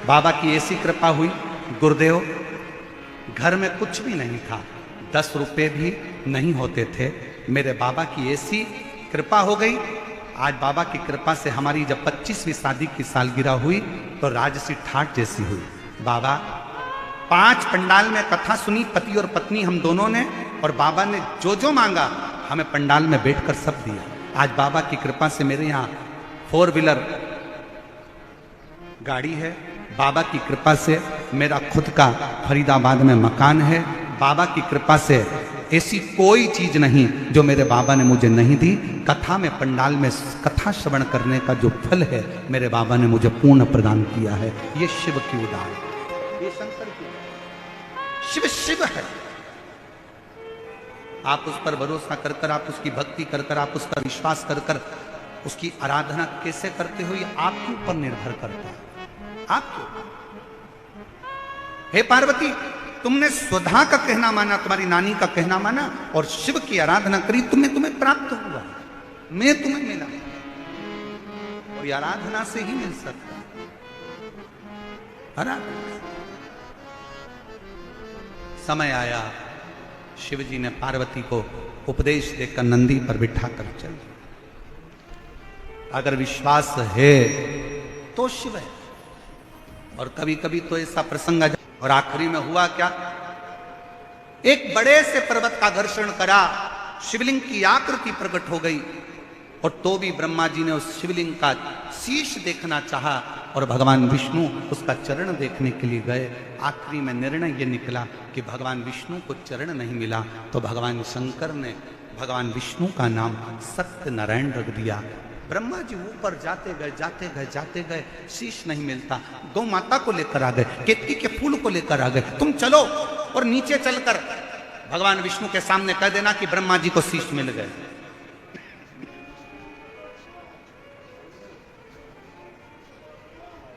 बाबा की ऐसी कृपा हुई, गुरुदेव घर में कुछ भी नहीं था, 10 रुपए भी नहीं होते थे। मेरे बाबा की ऐसी कृपा हो गई। आज बाबा की कृपा से हमारी जब 25वीं शादी की सालगिरह हुई तो राजसी ठाट जैसी हुई। बाबा 5 पंडाल में कथा सुनी, पति और पत्नी हम दोनों ने, और बाबा ने जो जो मांगा हमें पंडाल में बैठकर सब दिया। आज बाबा की कृपा से मेरे यहाँ 4 व्हीलर गाड़ी है। बाबा की कृपा से मेरा खुद का फरीदाबाद में मकान है। बाबा की कृपा से ऐसी कोई चीज नहीं जो मेरे बाबा ने मुझे नहीं दी। कथा में पंडाल में कथा श्रवण करने का जो फल है मेरे बाबा ने मुझे पूर्ण प्रदान किया है। ये शिव की उदार, ये शंकर की, शिव शिव है। आप उस पर भरोसा कर कर, आप उसकी भक्ति कर कर, आप उस पर विश्वास कर कर उसकी आराधना कैसे करते हो ये आपके ऊपर निर्भर करता है। आपके हे पार्वती, तुमने स्वधा का कहना माना, तुम्हारी नानी का कहना माना और शिव की आराधना करी, तुम्हें प्राप्त हुआ, मैं तुम्हें मिला। और ये आराधना से ही मिल सकता है, आराधना। समय आया, शिव जी ने पार्वती को उपदेश देकर नंदी पर बिठा कर चल। अगर विश्वास है तो शिव है। और कभी कभी तो ऐसा प्रसंग, और आखिरी में हुआ क्या, एक बड़े से पर्वत का घर्षण करा, शिवलिंग की आकृति प्रकट हो गई। और तो भी ब्रह्मा जी ने उस शिवलिंग का शीश देखना चाहा और भगवान विष्णु उसका चरण देखने के लिए गए। आखिरी में निर्णय ये निकला कि भगवान विष्णु को चरण नहीं मिला तो भगवान शंकर ने भगवान विष्णु का नाम सत्यनारायण रख दिया। ब्रह्मा जी ऊपर जाते गए, शीश नहीं मिलता। गौ माता को लेकर आ गए, केतकी के फूल को लेकर आ गए, तुम चलो और नीचे चलकर भगवान विष्णु के सामने कह देना कि ब्रह्मा जी को शीश मिल गए।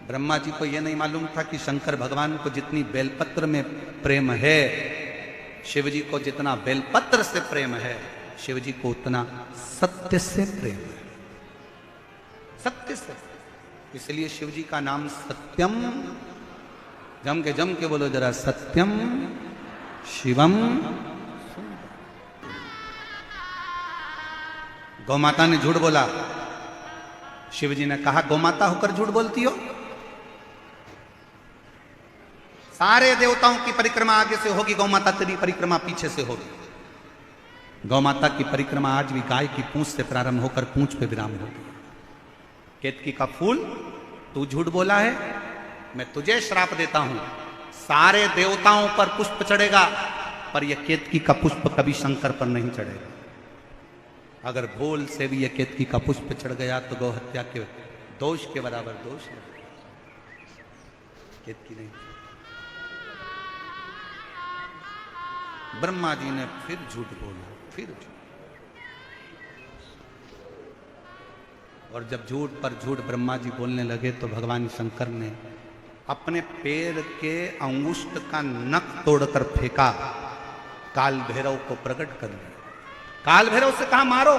ब्रह्मा जी को यह नहीं मालूम था कि शंकर भगवान को जितनी बेलपत्र में प्रेम है, शिव जी को जितना बेलपत्र से प्रेम है, शिव जी को उतना सत्य से प्रेम है, सत्य से। इसलिए शिव जी का नाम सत्यम, जम के बोलो जरा, सत्यम शिवम। गौ माता ने झूठ बोला, शिव जी ने कहा गौ माता होकर झूठ बोलती हो? सारे देवताओं की परिक्रमा आगे से होगी, गौ माता तेरी परिक्रमा पीछे से होगी। गौ माता की परिक्रमा आज भी गाय की पूंछ से प्रारंभ होकर पूंछ पे विराम होगी। केतकी का फूल तू झूठ बोला है, मैं तुझे श्राप देता हूं, सारे देवताओं पर पुष्प चढ़ेगा पर यह केतकी का पुष्प कभी शंकर पर नहीं चढ़ेगा। अगर भूल से भी यह केतकी का पुष्प चढ़ गया तो गौ हत्या के दोष के बराबर दोष है। केतकी नहीं। ब्रह्मा जी ने फिर झूठ बोला, फिर झूठ। और जब झूठ पर झूठ ब्रह्मा जी बोलने लगे तो भगवान शंकर ने अपने पैर के अंगुष्ठ का नख तोड़कर फेंका, काल भैरव को प्रकट कर दिया। काल भैरव से कहा मारो,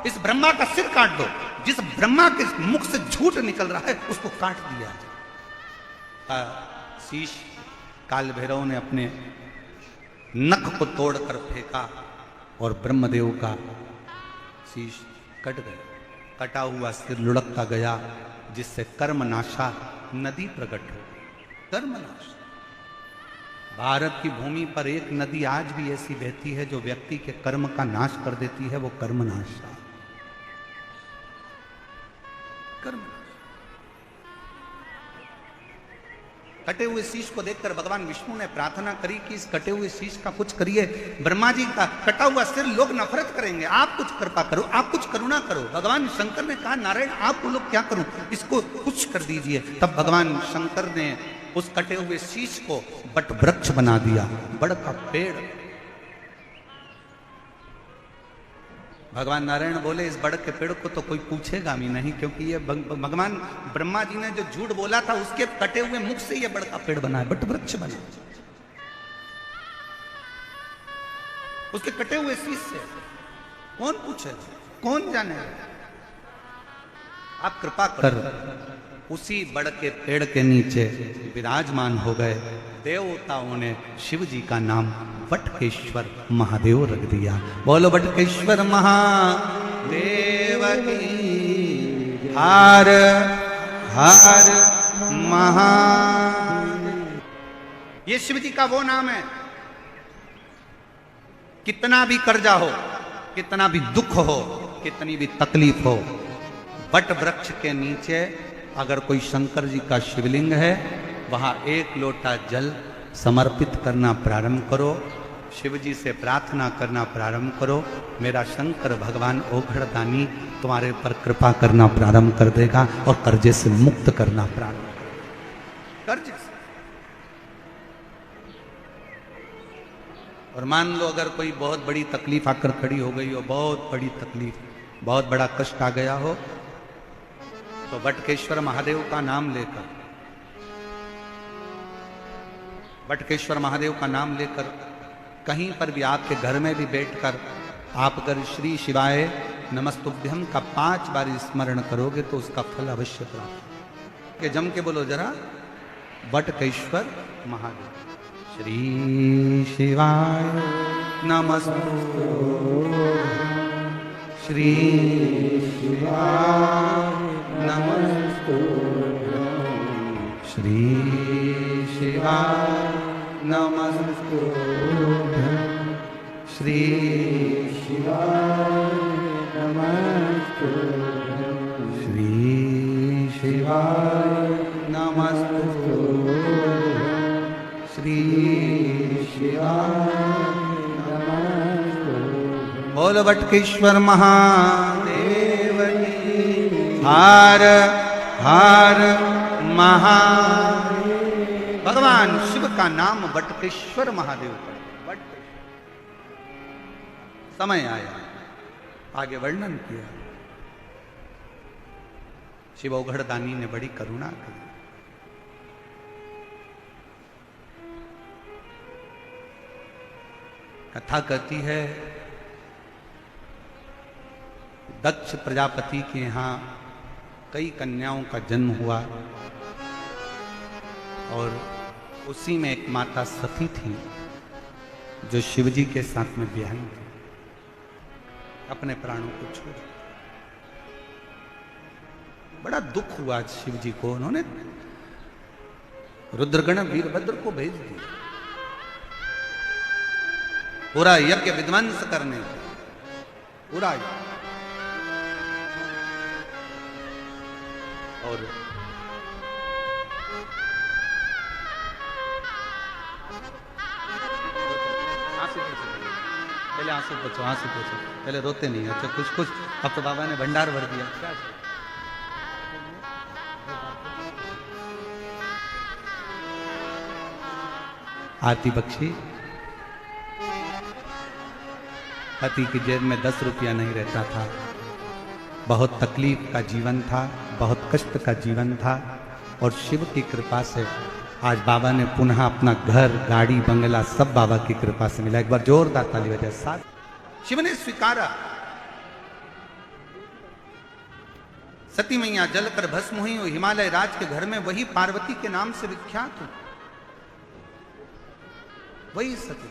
इस ब्रह्मा का सिर काट दो। जिस ब्रह्मा के मुख से झूठ निकल रहा है उसको काट दिया। शीश काल भैरव ने अपने नख को तोड़कर फेंका और ब्रह्मदेव का शीश कट गया। कटा हुआ सिर लुढ़कता गया, जिससे कर्मनाशा नदी प्रकट हो। कर्मनाश भारत की भूमि पर एक नदी आज भी ऐसी बहती है जो व्यक्ति के कर्म का नाश कर देती है, वो कर्मनाश है। कर्म कटे हुए शीश को देखकर भगवान विष्णु ने प्रार्थना करी कि इस कटे हुए शीश का कुछ करिए। ब्रह्मा जी का कटा हुआ सिर लोग नफरत करेंगे, आप कुछ कृपा करो, आप कुछ करुणा करो। भगवान शंकर ने कहा नारायण आप बोलो क्या करूं, इसको कुछ कर दीजिए। तब भगवान शंकर ने उस कटे हुए शीश को बट वृक्ष बना दिया, बड़ का पेड़। भगवान नारायण बोले इस बड़ के पेड़ को तो कोई पूछेगा भी नहीं, क्योंकि ये भगवान ब्रह्मा जी ने जो झूठ बोला था उसके कटे हुए मुख से ये बड़ का पेड़ बना है, बट वृक्ष बना, उसके कटे हुए शीश से। कौन पूछे, कौन जाने। आप कृपा कर उसी बड़ के पेड़ के नीचे विराजमान हो गए। देवताओं ने शिव जी का नाम बटकेश्वर महादेव रख दिया। बोलो बटकेश्वर महादेव की हार हार महा। ये शिव जी का वो नाम है, कितना भी कर्जा हो, कितना भी दुख हो, कितनी भी तकलीफ हो, बट वृक्ष के नीचे अगर कोई शंकर जी का शिवलिंग है, वहां एक लोटा जल समर्पित करना प्रारंभ करो, शिव जी से प्रार्थना करना प्रारंभ करो। मेरा शंकर भगवान ओघड़दानी तुम्हारे पर कृपा करना प्रारंभ कर देगा और कर्जे से मुक्त करना प्रारंभ कर देगा, कर्जे से। और मान लो अगर कोई बहुत बड़ी तकलीफ आकर खड़ी हो गई हो, बहुत बड़ी तकलीफ, बहुत बड़ा कष्ट आ गया हो, तो बटकेश्वर महादेव का नाम लेकर, बटकेश्वर महादेव का नाम लेकर कहीं पर भी, आपके घर में भी बैठकर आप अगर श्री शिवाय नमस्तुभ्यम का 5 बार स्मरण करोगे तो उसका फल अवश्य प्राप्त। जम के बोलो जरा, बटकेश्वर महादेव। श्री शिवाय नमस्तुभ्यम, श्री शिवाय नमस्तुभ्यम, श्री शिवाय नमस्तुभ्यम, श्री शिवाय नमस्तुभ्यम, श्री शिवाय नमस्तुभ्यम, श्री शिवाय नमस्तुभ्यम। बोलो बटकेश्वर महादेव की हार हार महादेव। भगवान शिव का नाम बटकेश्वर महादेव का। समय आया, आगे वर्णन किया। शिव ओघड़दानी ने बड़ी करुणा की। कथा कहती है दक्ष प्रजापति के यहां कई कन्याओं का जन्म हुआ और उसी में एक माता सती थी जो शिवजी के साथ में ब्याही थी, अपने प्राणों को छोड़। बड़ा दुख हुआ शिवजी को। उन्होंने रुद्रगण वीरभद्र को भेज दिया पूरा यज्ञ विध्वंस करने, पूरा यज्ञ। और पहले आंसू पूछो, आंसू पूछो, पहले रोते नहीं। अच्छा कुछ कुछ, अब तो बाबा ने भंडार भर दिया। क्या आरती बख्शी, पति की जेब में 10 रुपया नहीं रहता था, बहुत तकलीफ का जीवन था, बहुत कष्ट का जीवन था। और शिव की कृपा से आज बाबा ने पुनः अपना घर, गाड़ी, बंगला सब बाबा की कृपा से मिला। एक बार जोरदार ताली बजाए। साथ शिव ने स्वीकारा। सती मैया जलकर भस्म हुई और हिमालय राज के घर में वही पार्वती के नाम से विख्यात हुई, वही सती।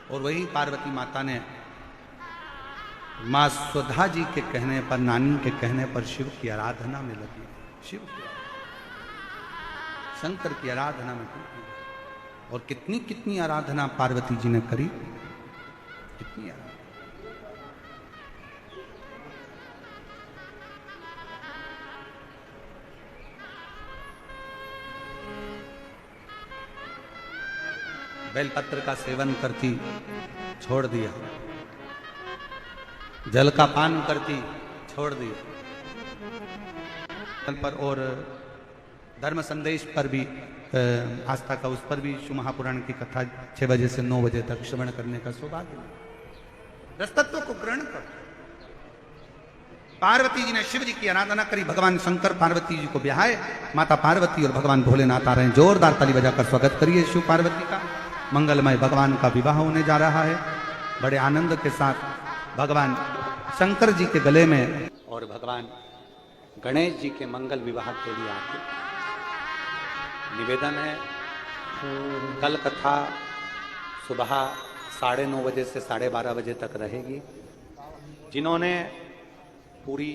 और वही पार्वती माता ने माँ सुधा जी के कहने पर, नानी के कहने पर शिव की आराधना में लगी। शिव की, शंकर की आराधना में लगी। और कितनी कितनी आराधना पार्वती जी ने करी, कितनी आराधना। बेलपत्र का सेवन करती, छोड़ दिया। जल का पान करती, छोड़ दिया। पर और धर्म संदेश पर भी, आस्था का, उस पर भी शिव महापुराण की कथा 6 बजे से 9 बजे तक श्रवण करने का सौभाग्य। रसतत्व को ग्रहण कर। पार्वती जी ने शिव जी की आराधना करी। भगवान शंकर पार्वती जी को ब्याहे। माता पार्वती और भगवान भोलेनाथ आ रहे हैं। जोरदार ताली बजाकर स्वागत करिए शिव पार्वती का। मंगलमय भगवान का विवाह होने जा रहा है बड़े आनंद के साथ। भगवान शंकर जी के गले में और भगवान गणेश जी के मंगल विवाह के लिए आते। निवेदन है, कल कथा सुबह 9:30 बजे से 12:30 बजे तक रहेगी। जिन्होंने पूरी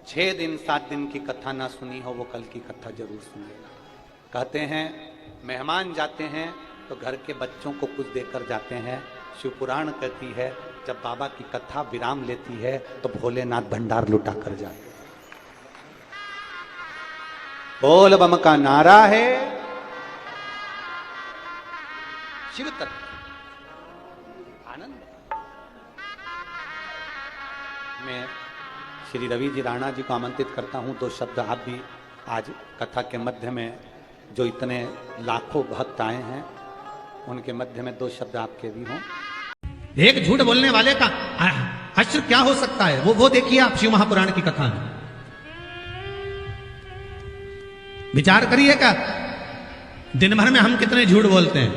6 दिन 7 दिन की कथा ना सुनी हो वो कल की कथा जरूर सुनिएगा। कहते हैं मेहमान जाते हैं तो घर के बच्चों को कुछ देकर जाते हैं। शिव पुराण कहती है जब बाबा की कथा विराम लेती है तो भोलेनाथ भंडार लुटा कर जाते हैं। बोल बम का नारा है। शिव तत्व आनंद। मैं श्री रवि जी राणा जी को आमंत्रित करता हूं, 2 शब्द आप भी आज कथा के मध्य में, जो इतने लाखों भक्त आए हैं उनके मध्य में 2 शब्द आपके भी हों। एक झूठ बोलने वाले का अश्र क्या हो सकता है, वो देखिए आप शिव महापुराण की कथा में विचार करिएगा। दिन भर में हम कितने झूठ बोलते हैं।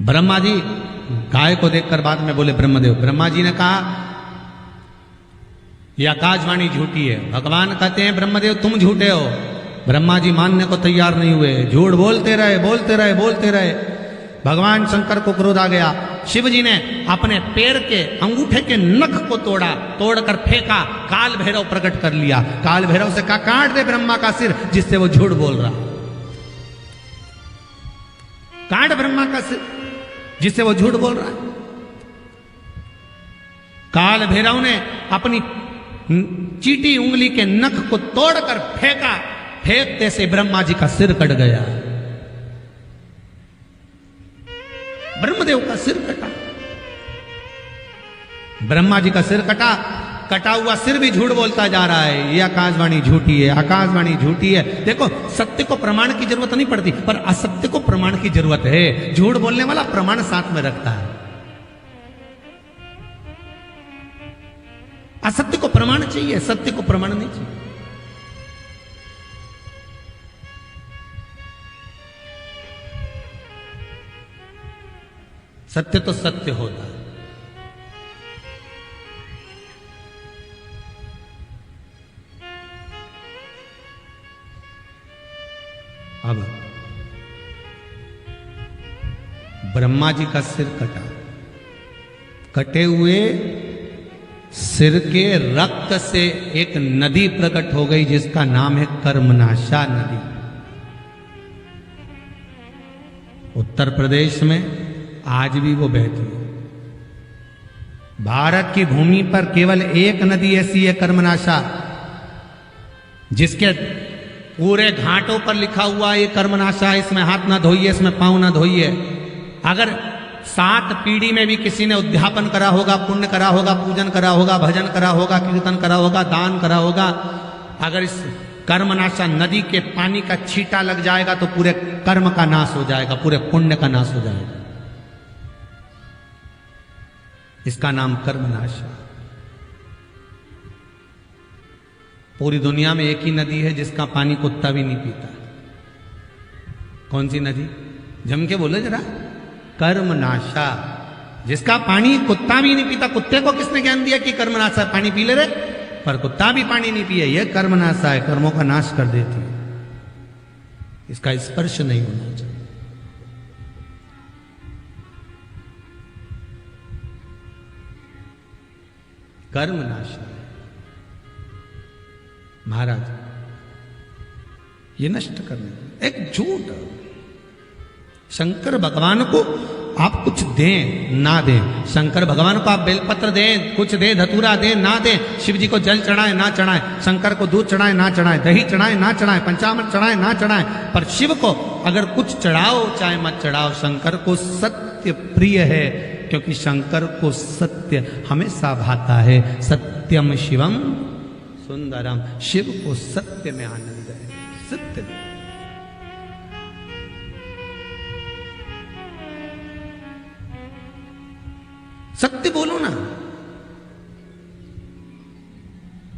ब्रह्मा जी गाय को देखकर बाद में बोले ब्रह्मदेव, ब्रह्मा जी ने कहा यह आकाशवाणी झूठी है। भगवान कहते हैं ब्रह्मदेव तुम झूठे हो। ब्रह्मा जी मानने को तैयार नहीं हुए, झूठ बोलते रहे बोलते रहे बोलते रहे। भगवान शंकर को क्रोध आ गया। शिव जी ने अपने पैर के अंगूठे के नख को तोड़ा, तोड़कर फेंका। काल भैरव प्रकट कर लिया। काल भैरव से कहा काट दे ब्रह्मा का सिर जिससे वो झूठ बोल रहा। काट ब्रह्मा का सिर जिससे वो झूठ बोल रहा है। काल भैरव ने अपनी चीटी उंगली के नख को तोड़कर फेंका। फेंकते से ब्रह्मा जी का सिर कट गया। ब्रह्मदेव का सिर कटा। ब्रह्मा जी का सिर कटा। कटा हुआ सिर भी झूठ बोलता जा रहा है। ये आकाशवाणी झूठी है, आकाशवाणी झूठी है। देखो सत्य को प्रमाण की जरूरत नहीं पड़ती, पर असत्य को प्रमाण की जरूरत है। झूठ बोलने वाला प्रमाण साथ में रखता है। असत्य को प्रमाण चाहिए, सत्य को प्रमाण नहीं चाहिए। सत्य तो सत्य होता है। अब ब्रह्मा जी का सिर कटा। कटे हुए सिर के रक्त से एक नदी प्रकट हो गई जिसका नाम है कर्मनाशा नदी। उत्तर प्रदेश में आज भी वो बहती है। भारत की भूमि पर केवल एक नदी ऐसी है कर्मनाशा, जिसके पूरे घाटों पर लिखा हुआ ये कर्मनाशा है, इसमें हाथ ना धोइए, इसमें पांव ना धोइए। अगर 7 पीढ़ी में भी किसी ने उद्यापन करा होगा, पुण्य करा होगा, पूजन करा होगा, भजन करा होगा, कीर्तन करा होगा, दान करा होगा, अगर इस कर्मनाशा नदी के पानी का छींटा लग जाएगा तो पूरे कर्म का नाश हो जाएगा, पूरे पुण्य का नाश हो जाएगा। इसका नाम कर्मनाशा। पूरी दुनिया में एक ही नदी है जिसका पानी कुत्ता भी नहीं पीता। कौन सी नदी? जम के बोलो जरा। कर्मनाशा, जिसका पानी कुत्ता भी नहीं पीता। कुत्ते को किसने ज्ञान दिया कि कर्मनाशा पानी पी ले रे? पर कुत्ता भी पानी नहीं पिए। यह कर्मनाशा है, कर्मों का नाश कर देती है। इसका स्पर्श नहीं होना चाहिए। कर्म नाश। महाराज ये नष्ट करने, एक झूठ। शंकर भगवान को आप कुछ दें ना दें, शंकर भगवान को आप बेलपत्र दें, कुछ दे, धतूरा दें ना दें, शिव जी को जल चढ़ाए ना चढ़ाए, शंकर को दूध चढ़ाए ना चढ़ाए, दही चढ़ाए ना चढ़ाए, पंचामृत चढ़ाए ना चढ़ाए, पर शिव को अगर कुछ चढ़ाओ चाहे मत चढ़ाओ, शंकर को सत्य प्रिय है, क्योंकि शंकर को सत्य हमेशा भाता है। सत्यम शिवम सुंदरम, शिव को सत्य में आनंद है, सत्य में। सत्य बोलो ना।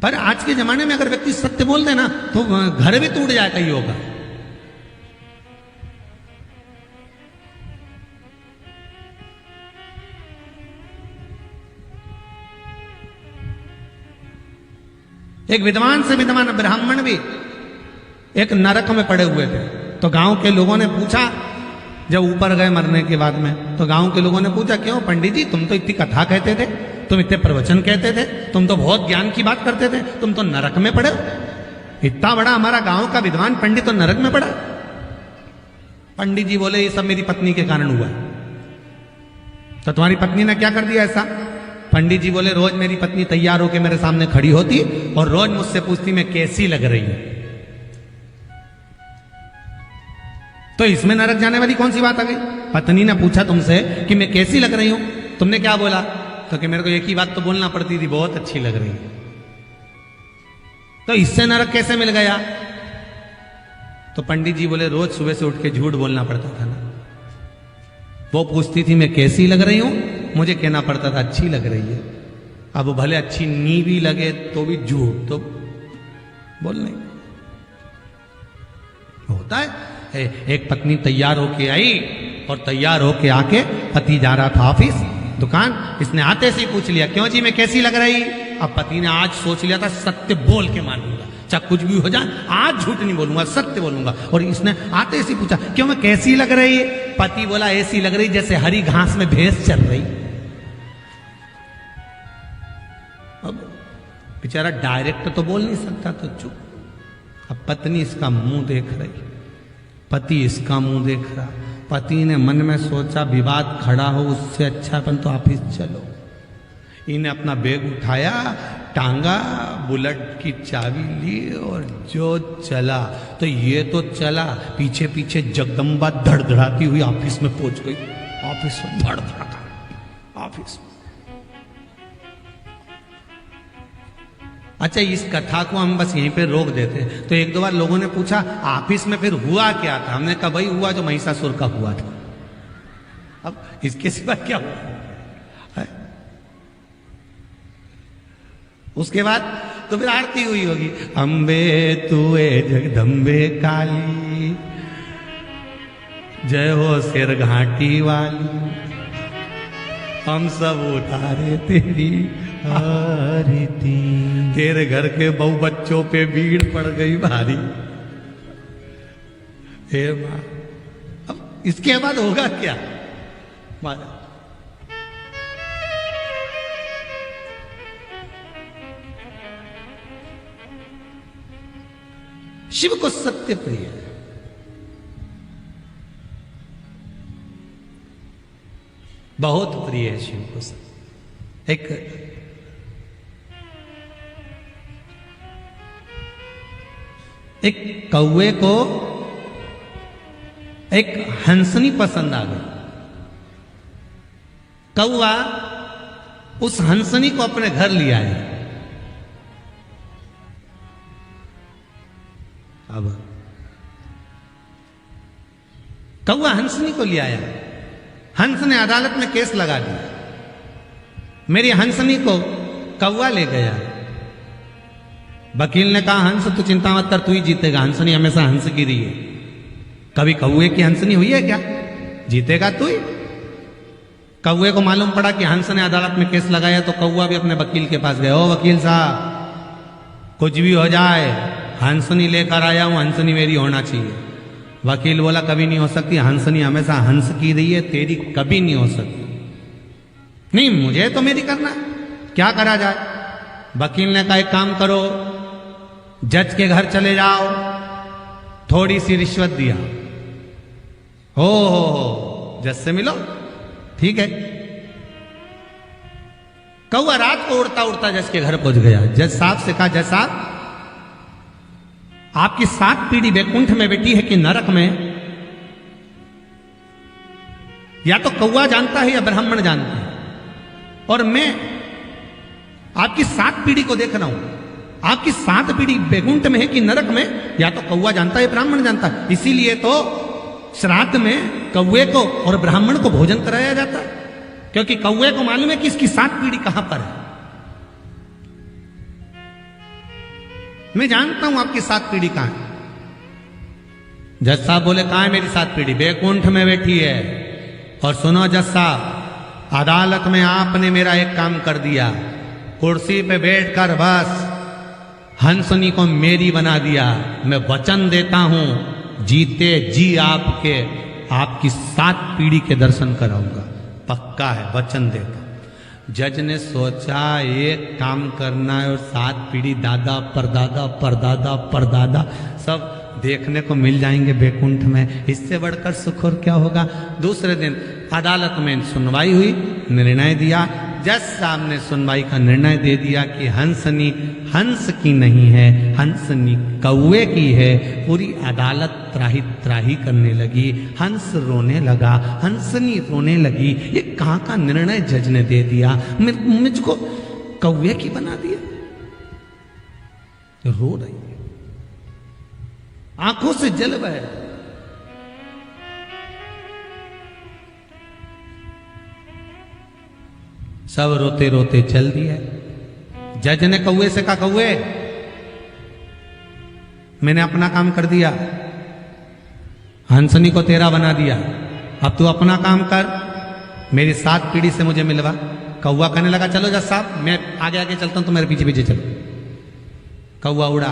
पर आज के जमाने में अगर व्यक्ति सत्य बोल दे ना तो घर भी टूट जाए कहीं होगा। एक विद्वान से विद्वान ब्राह्मण भी एक नरक में पड़े हुए थे, तो गांव के लोगों ने पूछा, जब ऊपर गए मरने के बाद में, तो गांव के लोगों ने पूछा, क्यों पंडित जी तुम तो इतनी कथा कहते थे, तुम इतने प्रवचन कहते थे, तुम तो बहुत ज्ञान की बात करते थे, तुम तो नरक में पड़े, इतना बड़ा हमारा गांव का विद्वान पंडित तो नरक में पड़ा। पंडित जी बोले, ये सब मेरी पत्नी के कारण हुआ। तो तुम्हारी पत्नी ने क्या कर दिया ऐसा? पंडित जी बोले, रोज मेरी पत्नी तैयार होकर मेरे सामने खड़ी होती और रोज मुझसे पूछती मैं कैसी लग रही हूं। तो इसमें नरक जाने वाली कौन सी बात आ गई? पत्नी ने पूछा तुमसे कि मैं कैसी लग रही हूं, तुमने क्या बोला? तो कि मेरे को एक ही बात तो बोलना पड़ती थी, बहुत अच्छी लग रही है। तो इससे नरक कैसे मिल गया? तो पंडित जी बोले, रोज सुबह से उठ के झूठ बोलना पड़ता था ना। वो पूछती थी मैं कैसी लग रही हूं, मुझे कहना पड़ता था अच्छी लग रही है। अब भले अच्छी नी भी लगे तो भी झूठ तो बोलने होता है। एक पत्नी तैयार होके आई और तैयार होके आके पति जा रहा था ऑफिस दुकान, इसने आते से ही पूछ लिया, क्यों जी मैं कैसी लग रही? अब पति ने आज सोच लिया था सत्य बोल के मानूंगा, चाहे कुछ भी हो जाए, आज झूठ नहीं बोलूंगा, सत्य बोलूंगा। और इसने आते से पूछा, क्यों मैं कैसी लग रही है? पति बोला, ऐसी लग रही जैसे हरी घास में भैंस चल रही। अब बेचारा डायरेक्ट तो बोल नहीं सकता, तो चुप। अब पत्नी इसका मुंह देख रही, पति इसका मुंह देख रहा। पति ने मन में सोचा, विवाद खड़ा हो उससे अच्छा अपन तो ऑफिस चलो। इन्हें अपना बैग उठाया, टांगा, बुलेट की चाबी ली और जो चला। तो ये तो चला, पीछे पीछे जगदम्बा धड़धड़ाती हुई ऑफिस में पहुंच गई। ऑफिस में धड़धड़ा, ऑफिस में। अच्छा, इस कथा को हम बस यहीं पे रोक देते। तो एक दो बार लोगों ने पूछा, ऑफिस में फिर हुआ क्या था? हमने कहा, भाई हुआ जो महिषासुर का हुआ था। अब इसके सिवा क्या हुआ? उसके बाद तो फिर आरती हुई होगी, अम्बे तुए जगदम्बे काली, जय हो सिर घाटी वाली, हम सब उतारे तेरी आरती। तेरे घर के बहु बच्चों पे भीड़ पड़ गई भारी। हे मां, अब इसके बाद होगा क्या? महाराज शिव को सत्य प्रिय है। बहुत प्रिय है शिव को सत्य। एक कौवे को एक हंसनी पसंद आ गई। कौवा उस हंसनी को अपने घर ले आया। अब कौवा हंसनी को ले आया, हंस ने अदालत में केस लगा दिया, मेरी हंसनी को कौवा ले गया। वकील ने कहा, हंस तू चिंता मत कर, तू ही जीतेगा, हंसनी हमेशा हंस की रही है, कभी कौवे की हंसनी हुई है क्या? जीतेगा तू ही। कौवे को मालूम पड़ा कि हंस ने अदालत में केस लगाया, तो कौवा भी अपने वकील के पास गया, ओ वकील साहब कुछ भी हो जाए, हंसनी लेकर आया हूं, हंसनी मेरी होना चाहिए। वकील बोला, कभी नहीं हो सकती, हंसनी हमेशा हंस की रही है, तेरी कभी नहीं हो सकती। नहीं, मुझे तो मेरी करना, क्या करा जाए? वकील ने कहा एक काम करो, जज के घर चले जाओ, थोड़ी सी रिश्वत दिया, हो जज से मिलो, ठीक है। कौआ रात को उड़ता उड़ता जज के घर पहुंच गया। जज साहब से कहा, जज साहब आपकी 7 पीढ़ी वैकुंठ में बैठी है कि नरक में? या तो कौआ जानता है या ब्राह्मण जानता है, और मैं आपकी 7 पीढ़ी को देख रहा हूं, आपकी 7 पीढ़ी वैकुंठ में है कि नरक में? या तो कौआ जानता है या ब्राह्मण जानता है। इसीलिए तो श्राद्ध में कौए को और ब्राह्मण को भोजन कराया जाता है, क्योंकि कौए को मालूम है कि इसकी 7 पीढ़ी कहां पर है। मैं जानता हूं आपकी 7 पीढ़ी कहां है। जज साहब बोले, कहां है मेरी 7 पीढ़ी? वैकुंठ में बैठी है। और सुनो जज साहब, अदालत में आपने मेरा एक काम कर दिया, कुर्सी पे बैठकर बस हंसनी को मेरी बना दिया। मैं वचन देता हूं, जीते जी आपकी 7 पीढ़ी के दर्शन कराऊंगा, पक्का है, वचन देता। जज ने सोचा एक काम करना है और 7 पीढ़ी दादा परदादा परदादा परदादा सब देखने को मिल जाएंगे वैकुंठ में, इससे बढ़कर सुख और क्या होगा। दूसरे दिन अदालत में सुनवाई हुई, निर्णय दिया। जज साहब ने सुनवाई का निर्णय दे दिया कि हंसनी हंस की नहीं है, हंसनी कौए की है। पूरी अदालत त्राही त्राही करने लगी, हंस रोने लगा, हंसनी रोने लगी। ये कहाँ का निर्णय जज ने दे दिया, मुझको कौए की बना दिया। रो रही है, आंखों से जल बहे। सब रोते रोते चल दिए। जज ने कौए से कहा, कौए मैंने अपना काम कर दिया, हंसनी को तेरा बना दिया, अब तू अपना काम कर, मेरी 7 पीढ़ी से मुझे मिलवा। कौआ कहने लगा, चलो जज साहब मैं आगे आगे चलता हूं, तो मेरे पीछे पीछे चलो। कौआ उड़ा,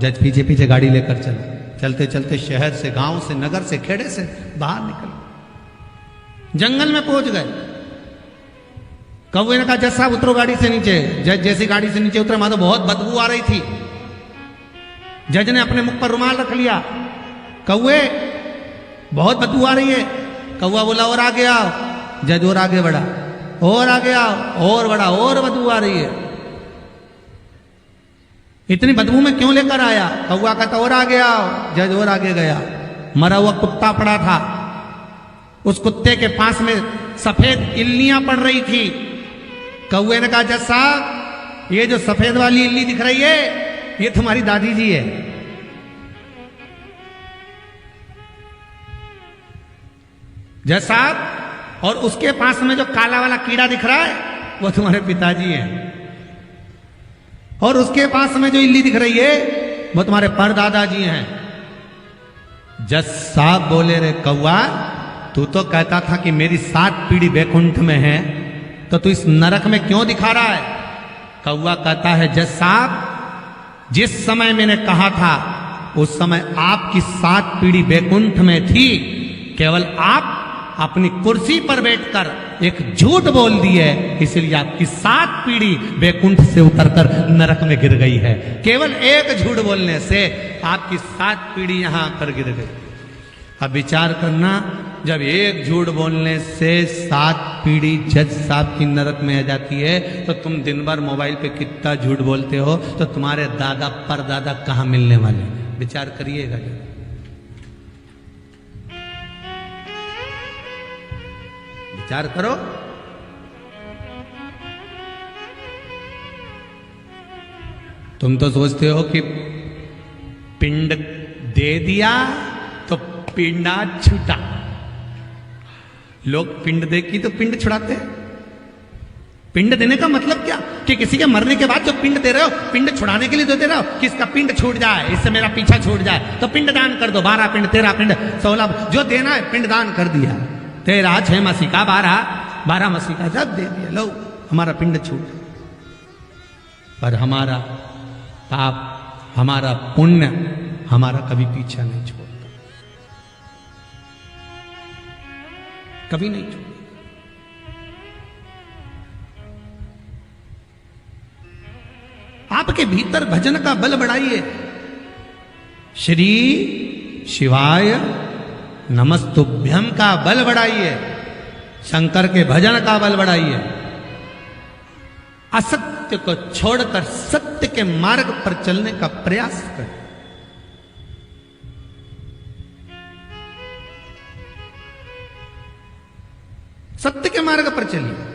जज पीछे पीछे गाड़ी लेकर चला। चलते चलते शहर से, गांव से, नगर से, खेड़े से बाहर निकल, जंगल में पहुंच गए। कौए ने कहा, जज साहब उतरो गाड़ी से नीचे। जज जैसी गाड़ी से नीचे उतरे, वहां तो बहुत बदबू आ रही थी। जज ने अपने मुख पर रुमाल रख लिया। कौए बहुत बदबू आ रही है। कौआ बोला, और आगे आओ। जज और आगे बढ़ा, और आगे आओ, और बढ़ा, और बदबू आ रही है। इतनी बदबू में क्यों लेकर आया? कौआ कहता, और आगे आओ। जज और आगे गया। मरा हुआ कुत्ता पड़ा था, उस कुत्ते के पास में सफेद इल्लियां पड़ रही थी। कौए ने कहा, जज साहब ये जो सफेद वाली इल्ली दिख रही है, ये तुम्हारी दादी जी है। जज साहब, और उसके पास में जो काला वाला कीड़ा दिख रहा है, वो तुम्हारे पिताजी हैं। और उसके पास में जो इल्ली दिख रही है, वो तुम्हारे परदादा जी हैं। जज साहब बोले, रे कौआ, तू तो कहता था कि मेरी 7 पीढ़ी वैकुंठ में है, तो तू इस नरक में क्यों दिखा रहा है? कौआ कहता है, जज साहब जिस समय मैंने कहा था उस समय आपकी 7 पीढ़ी वैकुंठ में थी, केवल आप अपनी कुर्सी पर बैठकर एक झूठ बोल दिए, इसलिए आपकी 7 पीढ़ी वैकुंठ से उतरकर नरक में गिर गई है। केवल एक झूठ बोलने से आपकी 7 पीढ़ी यहां आकर गिर गई। अब विचार करना, जब एक झूठ बोलने से 7 पीढ़ी जज साहब की नरक में आ जाती है, तो तुम दिन भर मोबाइल पे कितना झूठ बोलते हो, तो तुम्हारे दादा परदादा कहां मिलने वाले? विचार करिएगा। विचार करो। तुम तो सोचते हो कि पिंड दे दिया तो पिंडा छूटा। लोग पिंड दे की तो पिंड छुड़ाते हैं। पिंड देने का मतलब क्या? कि किसी के मरने के बाद जो पिंड दे रहे हो, पिंड छुड़ाने के लिए तो दे रहे हो कि इसका पिंड छूट जाए, इससे मेरा पीछा छूट जाए, तो पिंड दान कर दो। 12 पिंड, 13 पिंड, 16 जो देना है पिंड दान कर दिया। 13, 6 मसीका, 12 मसीका सब दे दिया, लो हमारा पिंड छूट। पर हमारा पाप, हमारा पुण्य हमारा कभी पीछा नहीं छोड़ता, कभी नहीं छोड़ता। आपके भीतर भजन का बल बढ़ाइए। श्री शिवाय नमस्तुभ्यम का बल बढ़ाइए, शंकर के भजन का बल बढ़ाइए। असत्य को छोड़कर सत्य के मार्ग पर चलने का प्रयास करें। सत्य के मार्ग पर चलिए।